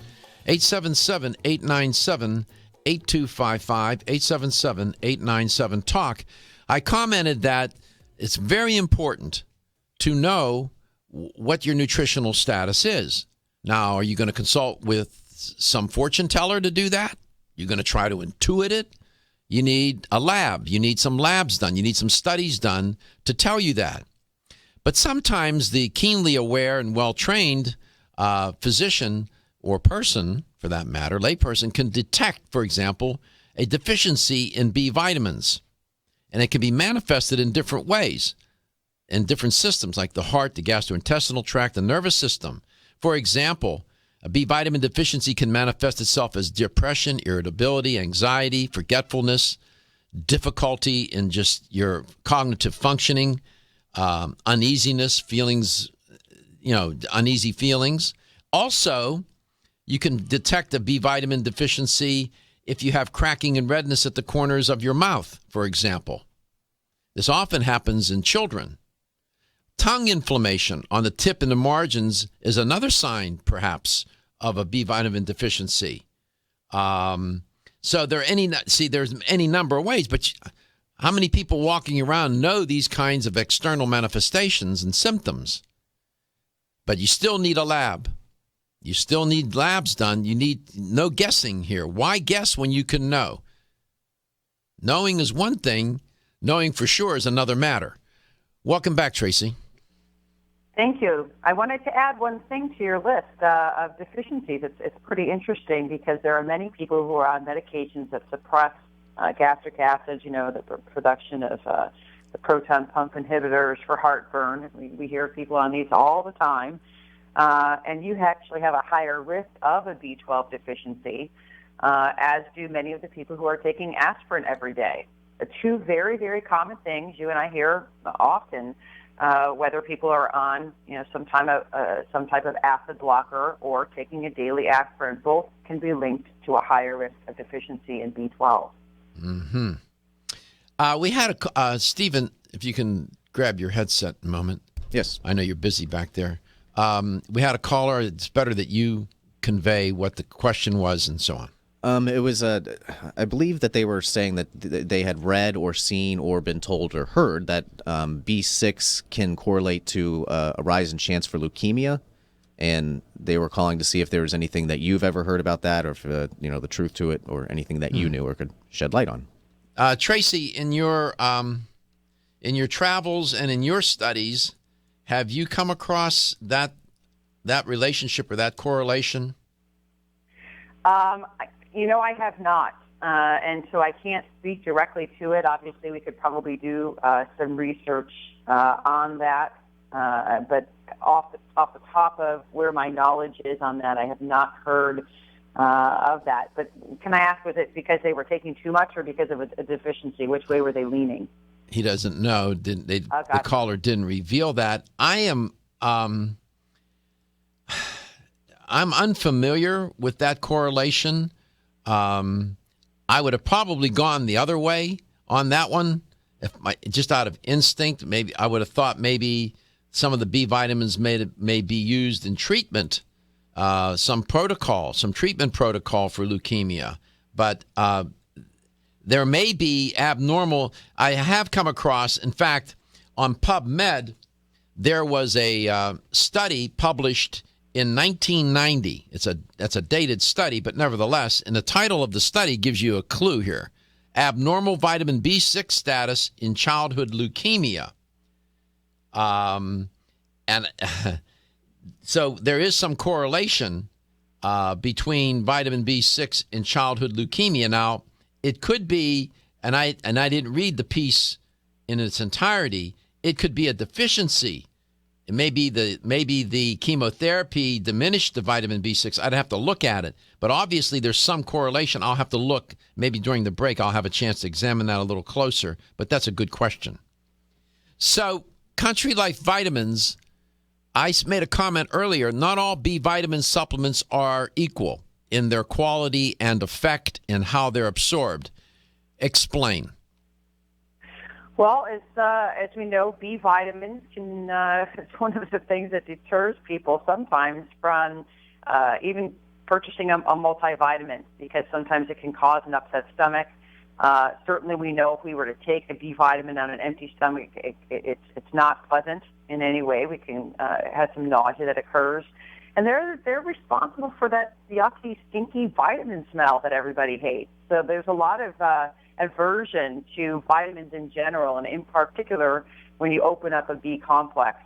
877-897-8255, 877-897-TALK. I commented that it's very important to know what your nutritional status is. Now, are you going to consult with some fortune teller to do that? You're going to try to intuit it? You need a lab. You need some labs done. You need some studies done to tell you that. But sometimes the keenly aware and well-trained physician or person, for that matter, layperson, can detect, for example, a deficiency in B vitamins. And it can be manifested in different ways, in different systems like the heart, the gastrointestinal tract, the nervous system. For example, a B vitamin deficiency can manifest itself as depression, irritability, anxiety, forgetfulness, difficulty in just your cognitive functioning, uneasiness, feelings, uneasy feelings. Also, you can detect a B vitamin deficiency if you have cracking and redness at the corners of your mouth, for example. This often happens in children. Tongue inflammation on the tip and the margins is another sign, perhaps, of a B vitamin deficiency. So there's any number of ways, but how many people walking around know these kinds of external manifestations and symptoms? But you still need a lab. You still need labs done. You need no guessing here. Why guess when you can know? Knowing is one thing. Knowing for sure is another matter. Welcome back, Tracy. Thank you. I wanted to add one thing to your list of deficiencies. It's pretty interesting because there are many people who are on medications that suppress gastric acid, the production of the proton pump inhibitors for heartburn. We hear people on these all the time. And you actually have a higher risk of a B12 deficiency, as do many of the people who are taking aspirin every day. The two very, very common things you and I hear often, whether people are on some type of acid blocker or taking a daily aspirin, both can be linked to a higher risk of deficiency in B12. Mm-hmm. We had Stephen, if you can grab your headset a moment. Yes. I know you're busy back there. We had a caller. It's better that you convey what the question was and so on. It was, I believe that they were saying that they had read or seen or been told or heard that B6 can correlate to a rise in chance for leukemia, and they were calling to see if there was anything that you've ever heard about that, or if the truth to it, or anything that you knew or could shed light on. Tracy, in your travels and in your studies, have you come across that relationship or that correlation? I have not, and so I can't speak directly to it. Obviously, we could probably do some research on that, but off the top of where my knowledge is on that, I have not heard of that. But can I ask, was it because they were taking too much or because of a deficiency? Which way were they leaning? He doesn't know. The caller didn't reveal that. I'm unfamiliar with that correlation. I would have probably gone the other way on that one. Just out of instinct, maybe I would have thought maybe some of the B vitamins may be used in treatment, some treatment protocol for leukemia. But there may be abnormal. I have come across, in fact, on PubMed, there was a study published in 1990. That's a dated study, but nevertheless, and the title of the study gives you a clue here: abnormal vitamin B6 status in childhood leukemia. So there is some correlation between vitamin B6 and childhood leukemia. Now, it could be, and I didn't read the piece in its entirety, it could be a deficiency maybe the chemotherapy diminished the vitamin B6. I'd have to look at it. But obviously there's some correlation. I'll have to look. Maybe during the break I'll have a chance to examine that a little closer. But that's a good question. So Country Life Vitamins, I made a comment earlier, not all B vitamin supplements are equal in their quality and effect and how they're absorbed. Explain. Well, as we know, B vitamins can it's one of the things that deters people sometimes from even purchasing a multivitamin, because sometimes it can cause an upset stomach. Certainly, we know if we were to take a B vitamin on an empty stomach, it's not pleasant in any way. We can have some nausea that occurs, and they're responsible for that yucky, stinky vitamin smell that everybody hates. So there's a lot of aversion to vitamins in general, and in particular, when you open up a B complex,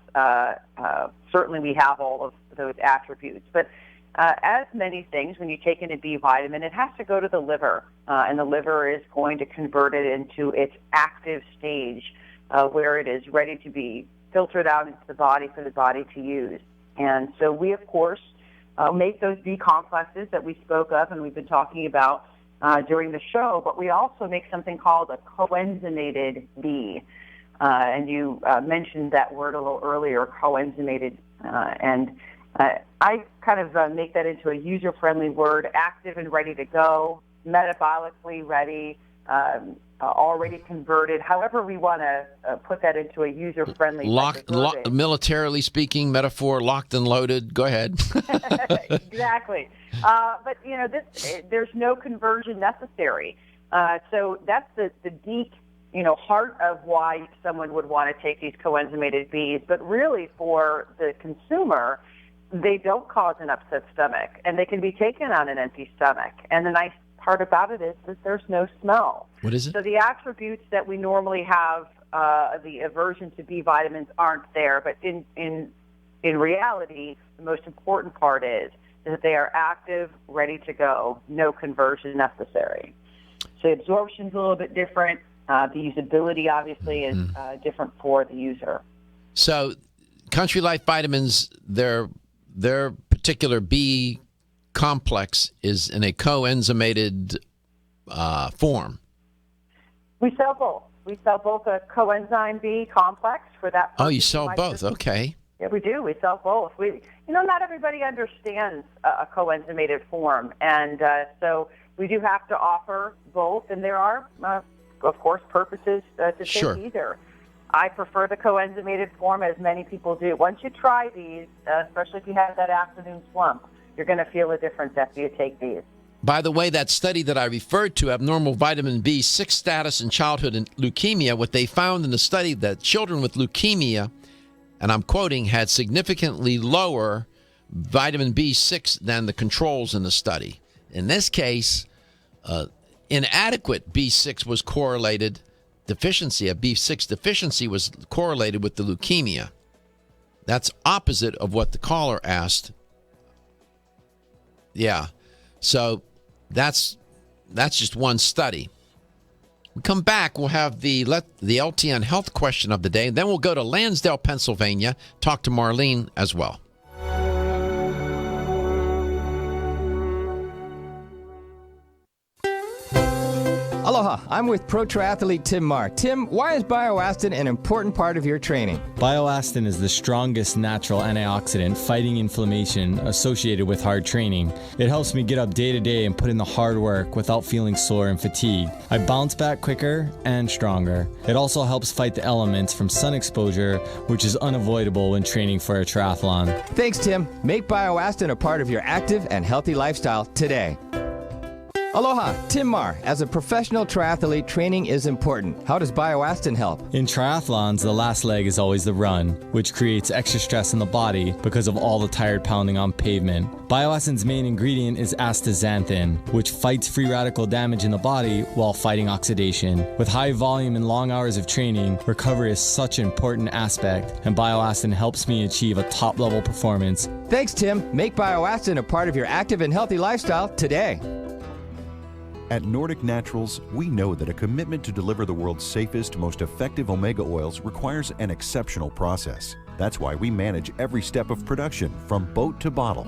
certainly we have all of those attributes. But as many things, when you take in a B vitamin, it has to go to the liver, and the liver is going to convert it into its active stage, where it is ready to be filtered out into the body for the body to use. And so we, of course, make those B complexes that we spoke of and we've been talking about during the show, but we also make something called a coenzymated B. And you mentioned that word a little earlier, coenzymated. And I kind of make that into a user-friendly word, active and ready to go, metabolically ready, already converted, however we want to put that into a user-friendly militarily speaking, metaphor, locked and loaded. Go ahead. Exactly. But, there's no conversion necessary. So that's the deep, heart of why someone would want to take these coenzymated Bs. But really for the consumer, they don't cause an upset stomach, and they can be taken on an empty stomach. And the nice part about it is that there's no smell. What is it? So the attributes that we normally have, the aversion to B vitamins, aren't there. But in reality, the most important part is that they are active, ready to go, no conversion necessary. So absorption's a little bit different. The usability, obviously, is different for the user. So Country Life Vitamins, their particular B complex is in a coenzymated form. We sell both. We sell both a coenzyme B complex for that. Oh, you sell both. Okay. Yeah, we do. We sell both. Not everybody understands a coenzymated form, and so we do have to offer both. And there are, of course, purposes to take either. I prefer the coenzymated form, as many people do. Once you try these, especially if you have that afternoon slump, you're going to feel a difference after you take these. By the way, that study that I referred to, abnormal vitamin B6 status in childhood and leukemia, what they found in the study that children with leukemia, and I'm quoting, had significantly lower vitamin B6 than the controls in the study. In this case, inadequate B6 was correlated, deficiency of B6 deficiency was correlated with the leukemia. That's opposite of what the caller asked. Yeah. So that's just one study. We come back, we'll have the LTN health question of the day. Then we'll go to Lansdale, Pennsylvania, talk to Marlene as well. Aloha, I'm with pro triathlete Tim Marr. Tim, why is bioastin an important part of your training? Bioastin is the strongest natural antioxidant fighting inflammation associated with hard training. It helps me get up day to day and put in the hard work without feeling sore and fatigued. I bounce back quicker and stronger. It also helps fight the elements from sun exposure, which is unavoidable when training for a triathlon. Thanks, Tim. Make bioastin a part of your active and healthy lifestyle today. Aloha, Tim Marr. As a professional triathlete, training is important. How does bioastin help? In triathlons, the last leg is always the run, which creates extra stress in the body because of all the tired pounding on pavement. Bioastin's main ingredient is astaxanthin, which fights free radical damage in the body while fighting oxidation. With high volume and long hours of training, recovery is such an important aspect, and bioastin helps me achieve a top-level performance. Thanks, Tim. Make bioastin a part of your active and healthy lifestyle today. At Nordic Naturals, we know that a commitment to deliver the world's safest, most effective omega oils requires an exceptional process. That's why we manage every step of production from boat to bottle.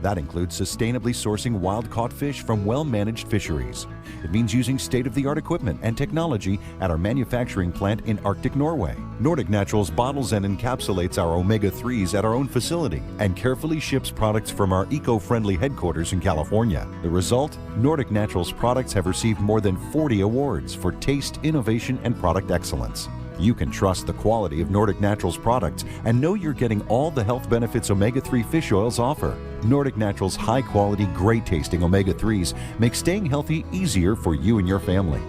That includes sustainably sourcing wild-caught fish from well-managed fisheries. It means using state-of-the-art equipment and technology at our manufacturing plant in Arctic Norway. Nordic Naturals bottles and encapsulates our omega-3s at our own facility and carefully ships products from our eco-friendly headquarters in California. The result? Nordic Naturals products have received more than 40 awards for taste, innovation, and product excellence. You can trust the quality of Nordic Naturals products and know you're getting all the health benefits omega-3 fish oils offer. Nordic Naturals' high-quality, great-tasting omega-3s make staying healthy easier for you and your family.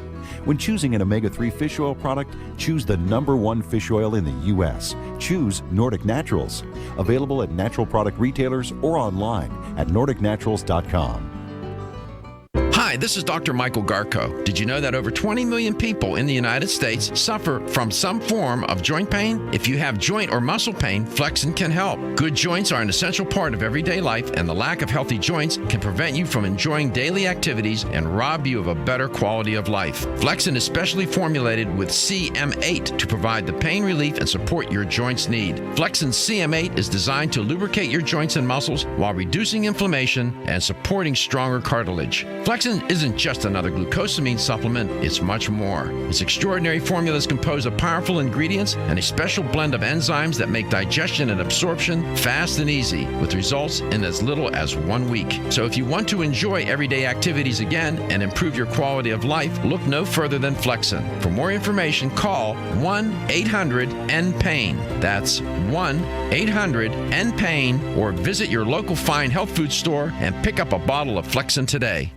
When choosing an omega-3 fish oil product, choose the #1 fish oil in the U.S. Choose Nordic Naturals. Available at natural product retailers or online at nordicnaturals.com. Hi, this is Dr. Michael Garko. Did you know that over 20 million people in the United States suffer from some form of joint pain? If you have joint or muscle pain, Flexin can help. Good joints are an essential part of everyday life, and the lack of healthy joints can prevent you from enjoying daily activities and rob you of a better quality of life. Flexin is specially formulated with CM8 to provide the pain relief and support your joints need. Flexin CM8 is designed to lubricate your joints and muscles while reducing inflammation and supporting stronger cartilage. Flexin isn't just another glucosamine supplement, it's much more. Its extraordinary formula is composed of powerful ingredients and a special blend of enzymes that make digestion and absorption fast and easy, with results in as little as 1 week. So if you want to enjoy everyday activities again and improve your quality of life, look no further than Flexin. For more information, call 1-800-NPAIN. That's 1-800-NPAIN, or visit your local fine health food store and pick up a bottle of Flexin today.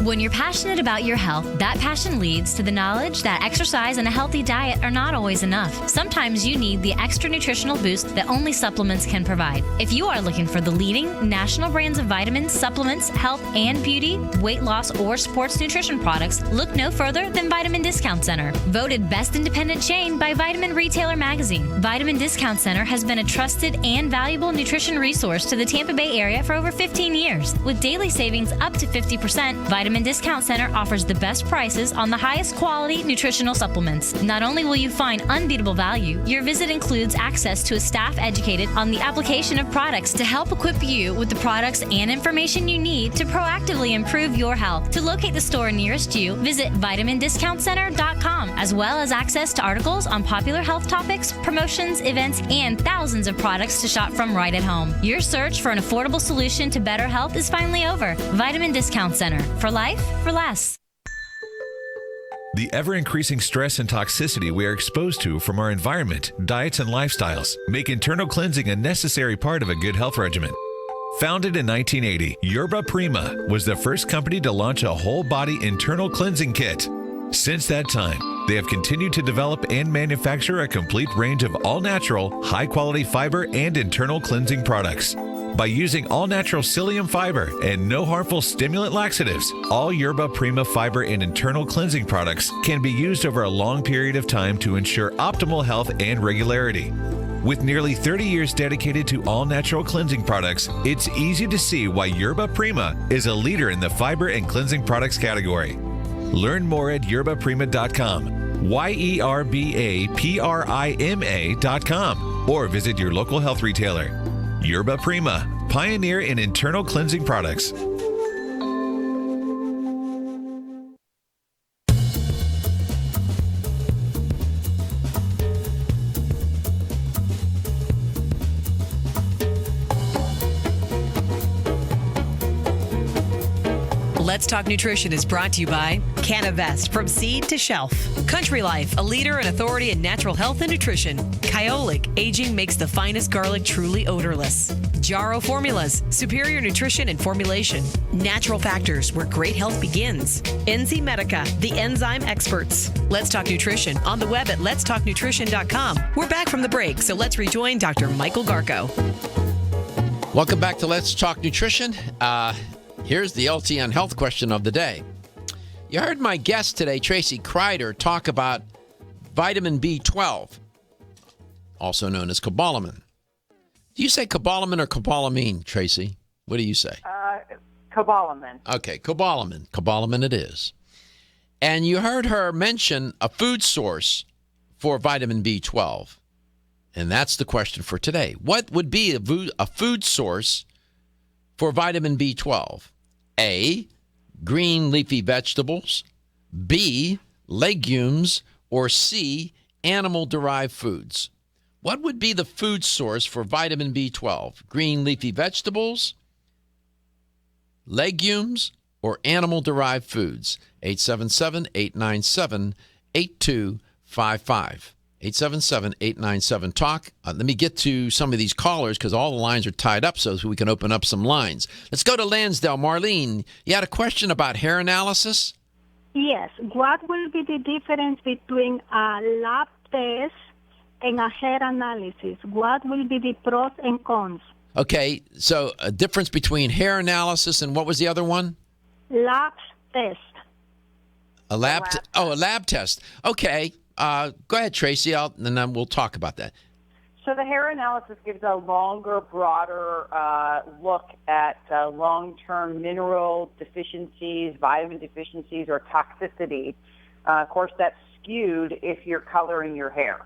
When you're passionate about your health, that passion leads to the knowledge that exercise and a healthy diet are not always enough. Sometimes you need the extra nutritional boost that only supplements can provide. If you are looking for the leading national brands of vitamins, supplements, health and beauty, weight loss, or sports nutrition products, look no further than Vitamin Discount Center. Voted best independent chain by Vitamin Retailer Magazine, Vitamin Discount Center has been a trusted and valuable nutrition resource to the Tampa Bay area for over 15 years. With daily savings up to 50%, Vitamin Discount Center offers the best prices on the highest quality nutritional supplements. Not only will you find unbeatable value, your visit includes access to a staff educated on the application of products to help equip you with the products and information you need to proactively improve your health. To locate the store nearest you, visit vitamindiscountcenter.com, as well as access to articles on popular health topics, promotions, events, and thousands of products to shop from right at home. Your search for an affordable solution to better health is finally over. Vitamin Discount Center. For life, for less. The ever-increasing stress and toxicity we are exposed to from our environment, diets, and lifestyles make internal cleansing a necessary part of a good health regimen. Founded in 1980, Yerba Prima was the first company to launch a whole-body internal cleansing kit. Since that time, they have continued to develop and manufacture a complete range of all-natural, high-quality fiber and internal cleansing products. By using all-natural psyllium fiber and no harmful stimulant laxatives, all Yerba Prima fiber and internal cleansing products can be used over a long period of time to ensure optimal health and regularity. With nearly 30 years dedicated to all-natural cleansing products, it's easy to see why Yerba Prima is a leader in the fiber and cleansing products category. Learn more at yerbaprima.com, YERBAPRIMA.com, or visit your local health retailer. Yerba Prima, pioneer in internal cleansing products. Let's Talk Nutrition is brought to you by Canavest, from seed to shelf. Country Life, a leader and authority in natural health and nutrition. Kyolic, aging makes the finest garlic truly odorless. Jarrow Formulas, superior nutrition and formulation. Natural Factors, where great health begins. NZ Medica, the enzyme experts. Let's Talk Nutrition on the web at letstalknutrition.com. We're back from the break, so let's rejoin Dr. Michael Garko. Welcome back to Let's Talk Nutrition. Here's the LTN health question of the day. You heard my guest today, Tracy Kreider, talk about vitamin B12, also known as cobalamin. Do you say cobalamin or cobalamine, Tracy? What do you say? Cobalamin. Okay, cobalamin. Cobalamin it is. And you heard her mention a food source for vitamin B12. And that's the question for today. What would be a food source for vitamin B12? A, green leafy vegetables, B, legumes, or C, animal-derived foods? What would be the food source for vitamin B12? Green leafy vegetables, legumes, or animal-derived foods? 877-897-8255. 877-897-TALK. Let me get to some of these callers because all the lines are tied up so we can open up some lines. Let's go to Lansdale. Marlene, you had a question about hair analysis? Yes. What will be the difference between a lab test and a hair analysis? What will be the pros and cons? Okay, so a difference between hair analysis and what was the other one? Lab test. A lab test. Okay. Go ahead, Tracy, and then we'll talk about that. So the hair analysis gives a longer, broader look at long-term mineral deficiencies, vitamin deficiencies, or toxicity. Of course, that's skewed if you're coloring your hair.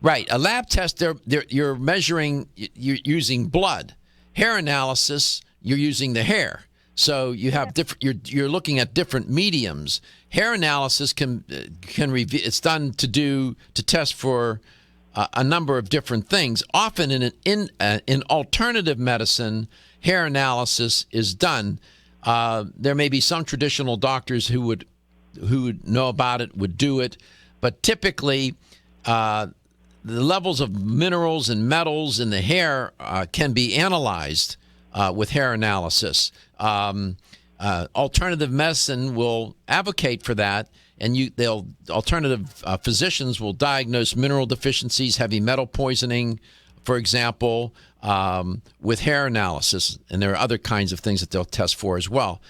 Right. A lab test, you're measuring, you're using blood. Hair analysis, you're using the hair. So you have different. You're looking at different mediums. Hair analysis can reveal. It's done to test for a number of different things. Often in alternative medicine, hair analysis is done. There may be some traditional doctors who would know about it, would do it, but typically the levels of minerals and metals in the hair can be analyzed with hair analysis. Alternative medicine will advocate for that, and alternative physicians will diagnose mineral deficiencies, heavy metal poisoning, for example, with hair analysis, and there are other kinds of things that they'll test for as well.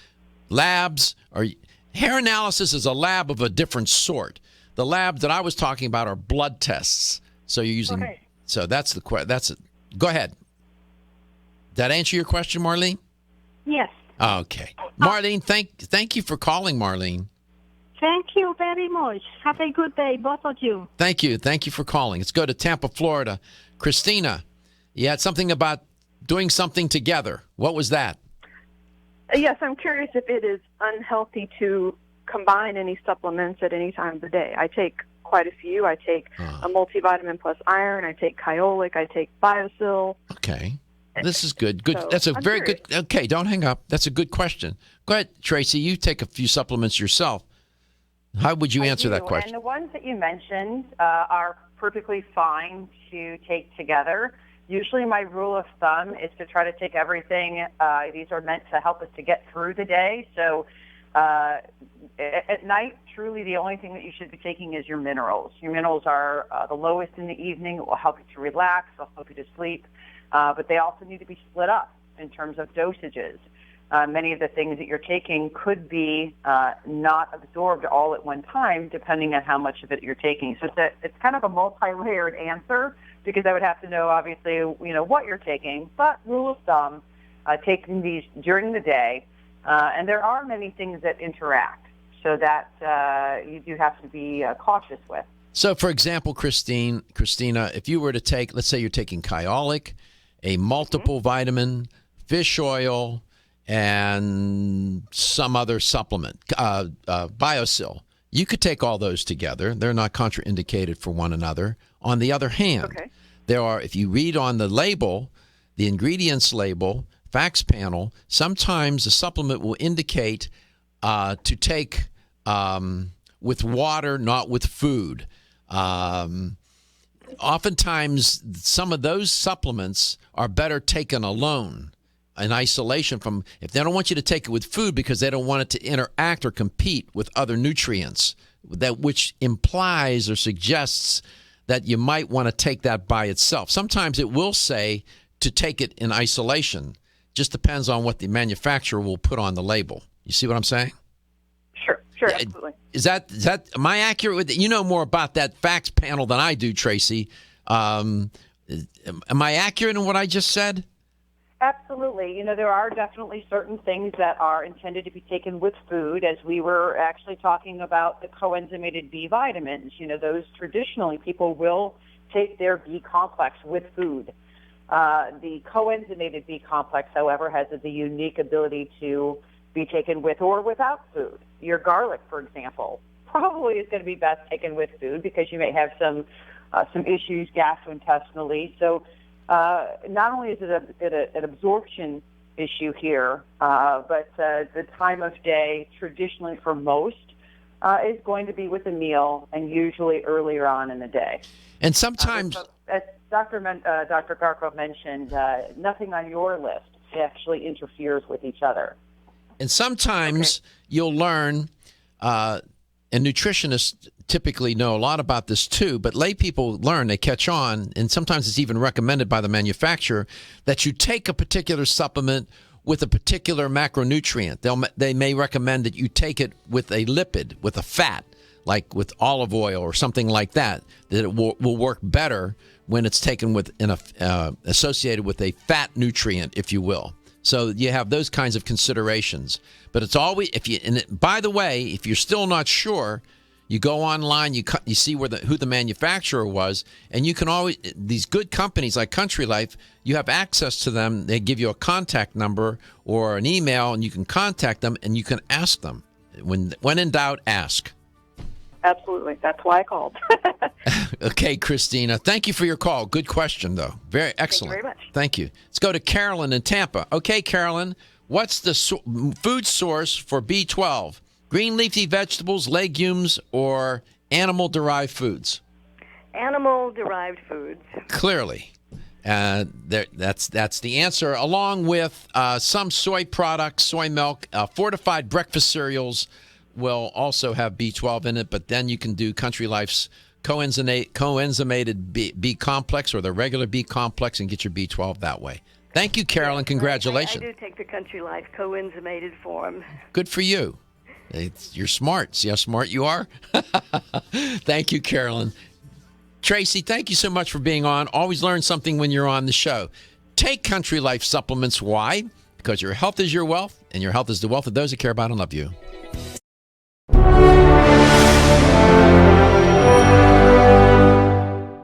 Hair analysis is a lab of a different sort. The labs that I was talking about are blood tests. So you're using. Okay. So that's it. Go ahead. Did that answer your question, Marlene? Yes. Okay. Marlene, thank you for calling, Marlene. Thank you very much. Have a good day, both of you. Thank you. Thank you for calling. Let's go to Tampa, Florida. Christina, you had something about doing something together. What was that? Yes, I'm curious if it is unhealthy to combine any supplements at any time of the day. I take quite a few. I take a multivitamin plus iron. I take Kyolic. I take Biosil. Okay. This is good. Good. So, That's a very good. Okay, don't hang up. That's a good question. Go ahead, Tracy. You take a few supplements yourself. How would you answer that question? And the ones that you mentioned are perfectly fine to take together. Usually my rule of thumb is to try to take everything. These are meant to help us to get through the day. So at night, truly the only thing that you should be taking is your minerals. Your minerals are the lowest in the evening. It will help you to relax. It'll help you to sleep. But they also need to be split up in terms of dosages. Many of the things that you're taking could be not absorbed all at one time, depending on how much of it you're taking. So it's kind of a multi-layered answer, because I would have to know, obviously, what you're taking. But rule of thumb, taking these during the day. And there are many things that interact, so that you do have to be cautious with. So, for example, Christina, if you were to take, let's say you're taking Kyolic, a multiple vitamin, fish oil, and some other supplement, Biosil. You could take all those together. They're not contraindicated for one another. On the other hand, there are, if you read on the label, the ingredients label, facts panel, sometimes the supplement will indicate to take with water, not with food. Oftentimes, some of those supplements are better taken alone, in isolation from, if they don't want you to take it with food because they don't want it to interact or compete with other nutrients, which implies or suggests that you might want to take that by itself. Sometimes it will say to take it in isolation. Just depends on what the manufacturer will put on the label. You see what I'm saying? Sure, absolutely. Is that am I accurate with it? You know more about that facts panel than I do, Tracy. Am I accurate in what I just said? Absolutely. There are definitely certain things that are intended to be taken with food, as we were actually talking about the coenzymated B vitamins. Those traditionally people will take their B complex with food. The coenzymated B complex, however, has the unique ability to be taken with or without food. Your garlic, for example, probably is going to be best taken with food because you may have some issues gastrointestinally. So not only is it an absorption issue here, but the time of day traditionally for most is going to be with a meal and usually earlier on in the day. And sometimes, as Dr. Garko mentioned, nothing on your list actually interferes with each other. And sometimes you'll learn, and nutritionists typically know a lot about this too, but lay people learn, they catch on, and sometimes it's even recommended by the manufacturer that you take a particular supplement with a particular macronutrient. They may recommend that you take it with a lipid, with a fat, like with olive oil or something like that, that it will work better when it's taken with associated with a fat nutrient, if you will. So you have those kinds of considerations. But it's always, by the way, if you're still not sure, you go online, you see who the manufacturer was, and you can always, these good companies like Country Life, you have access to them. They give you a contact number or an email, and you can contact them, and you can ask them. When in doubt, ask. Absolutely. That's why I called. Okay, Christina. Thank you for your call. Good question, though. Very excellent. Thank you very much. Thank you. Let's go to Carolyn in Tampa. Okay, Carolyn, what's the food source for B12? Green leafy vegetables, legumes, or animal-derived foods? Animal-derived foods. Clearly. That's the answer, along with some soy products, soy milk, fortified breakfast cereals will also have B12 in it, but then you can do Country Life's coenzymated B complex or the regular B complex and get your B12 that way. Thank you, Carolyn. Congratulations. I do take the Country Life coenzymated form. Good for you. You're smart. See how smart you are? Thank you, Carolyn. Tracy, thank you so much for being on. Always learn something when you're on the show. Take Country Life supplements. Why? Because your health is your wealth, and your health is the wealth of those who care about and love you.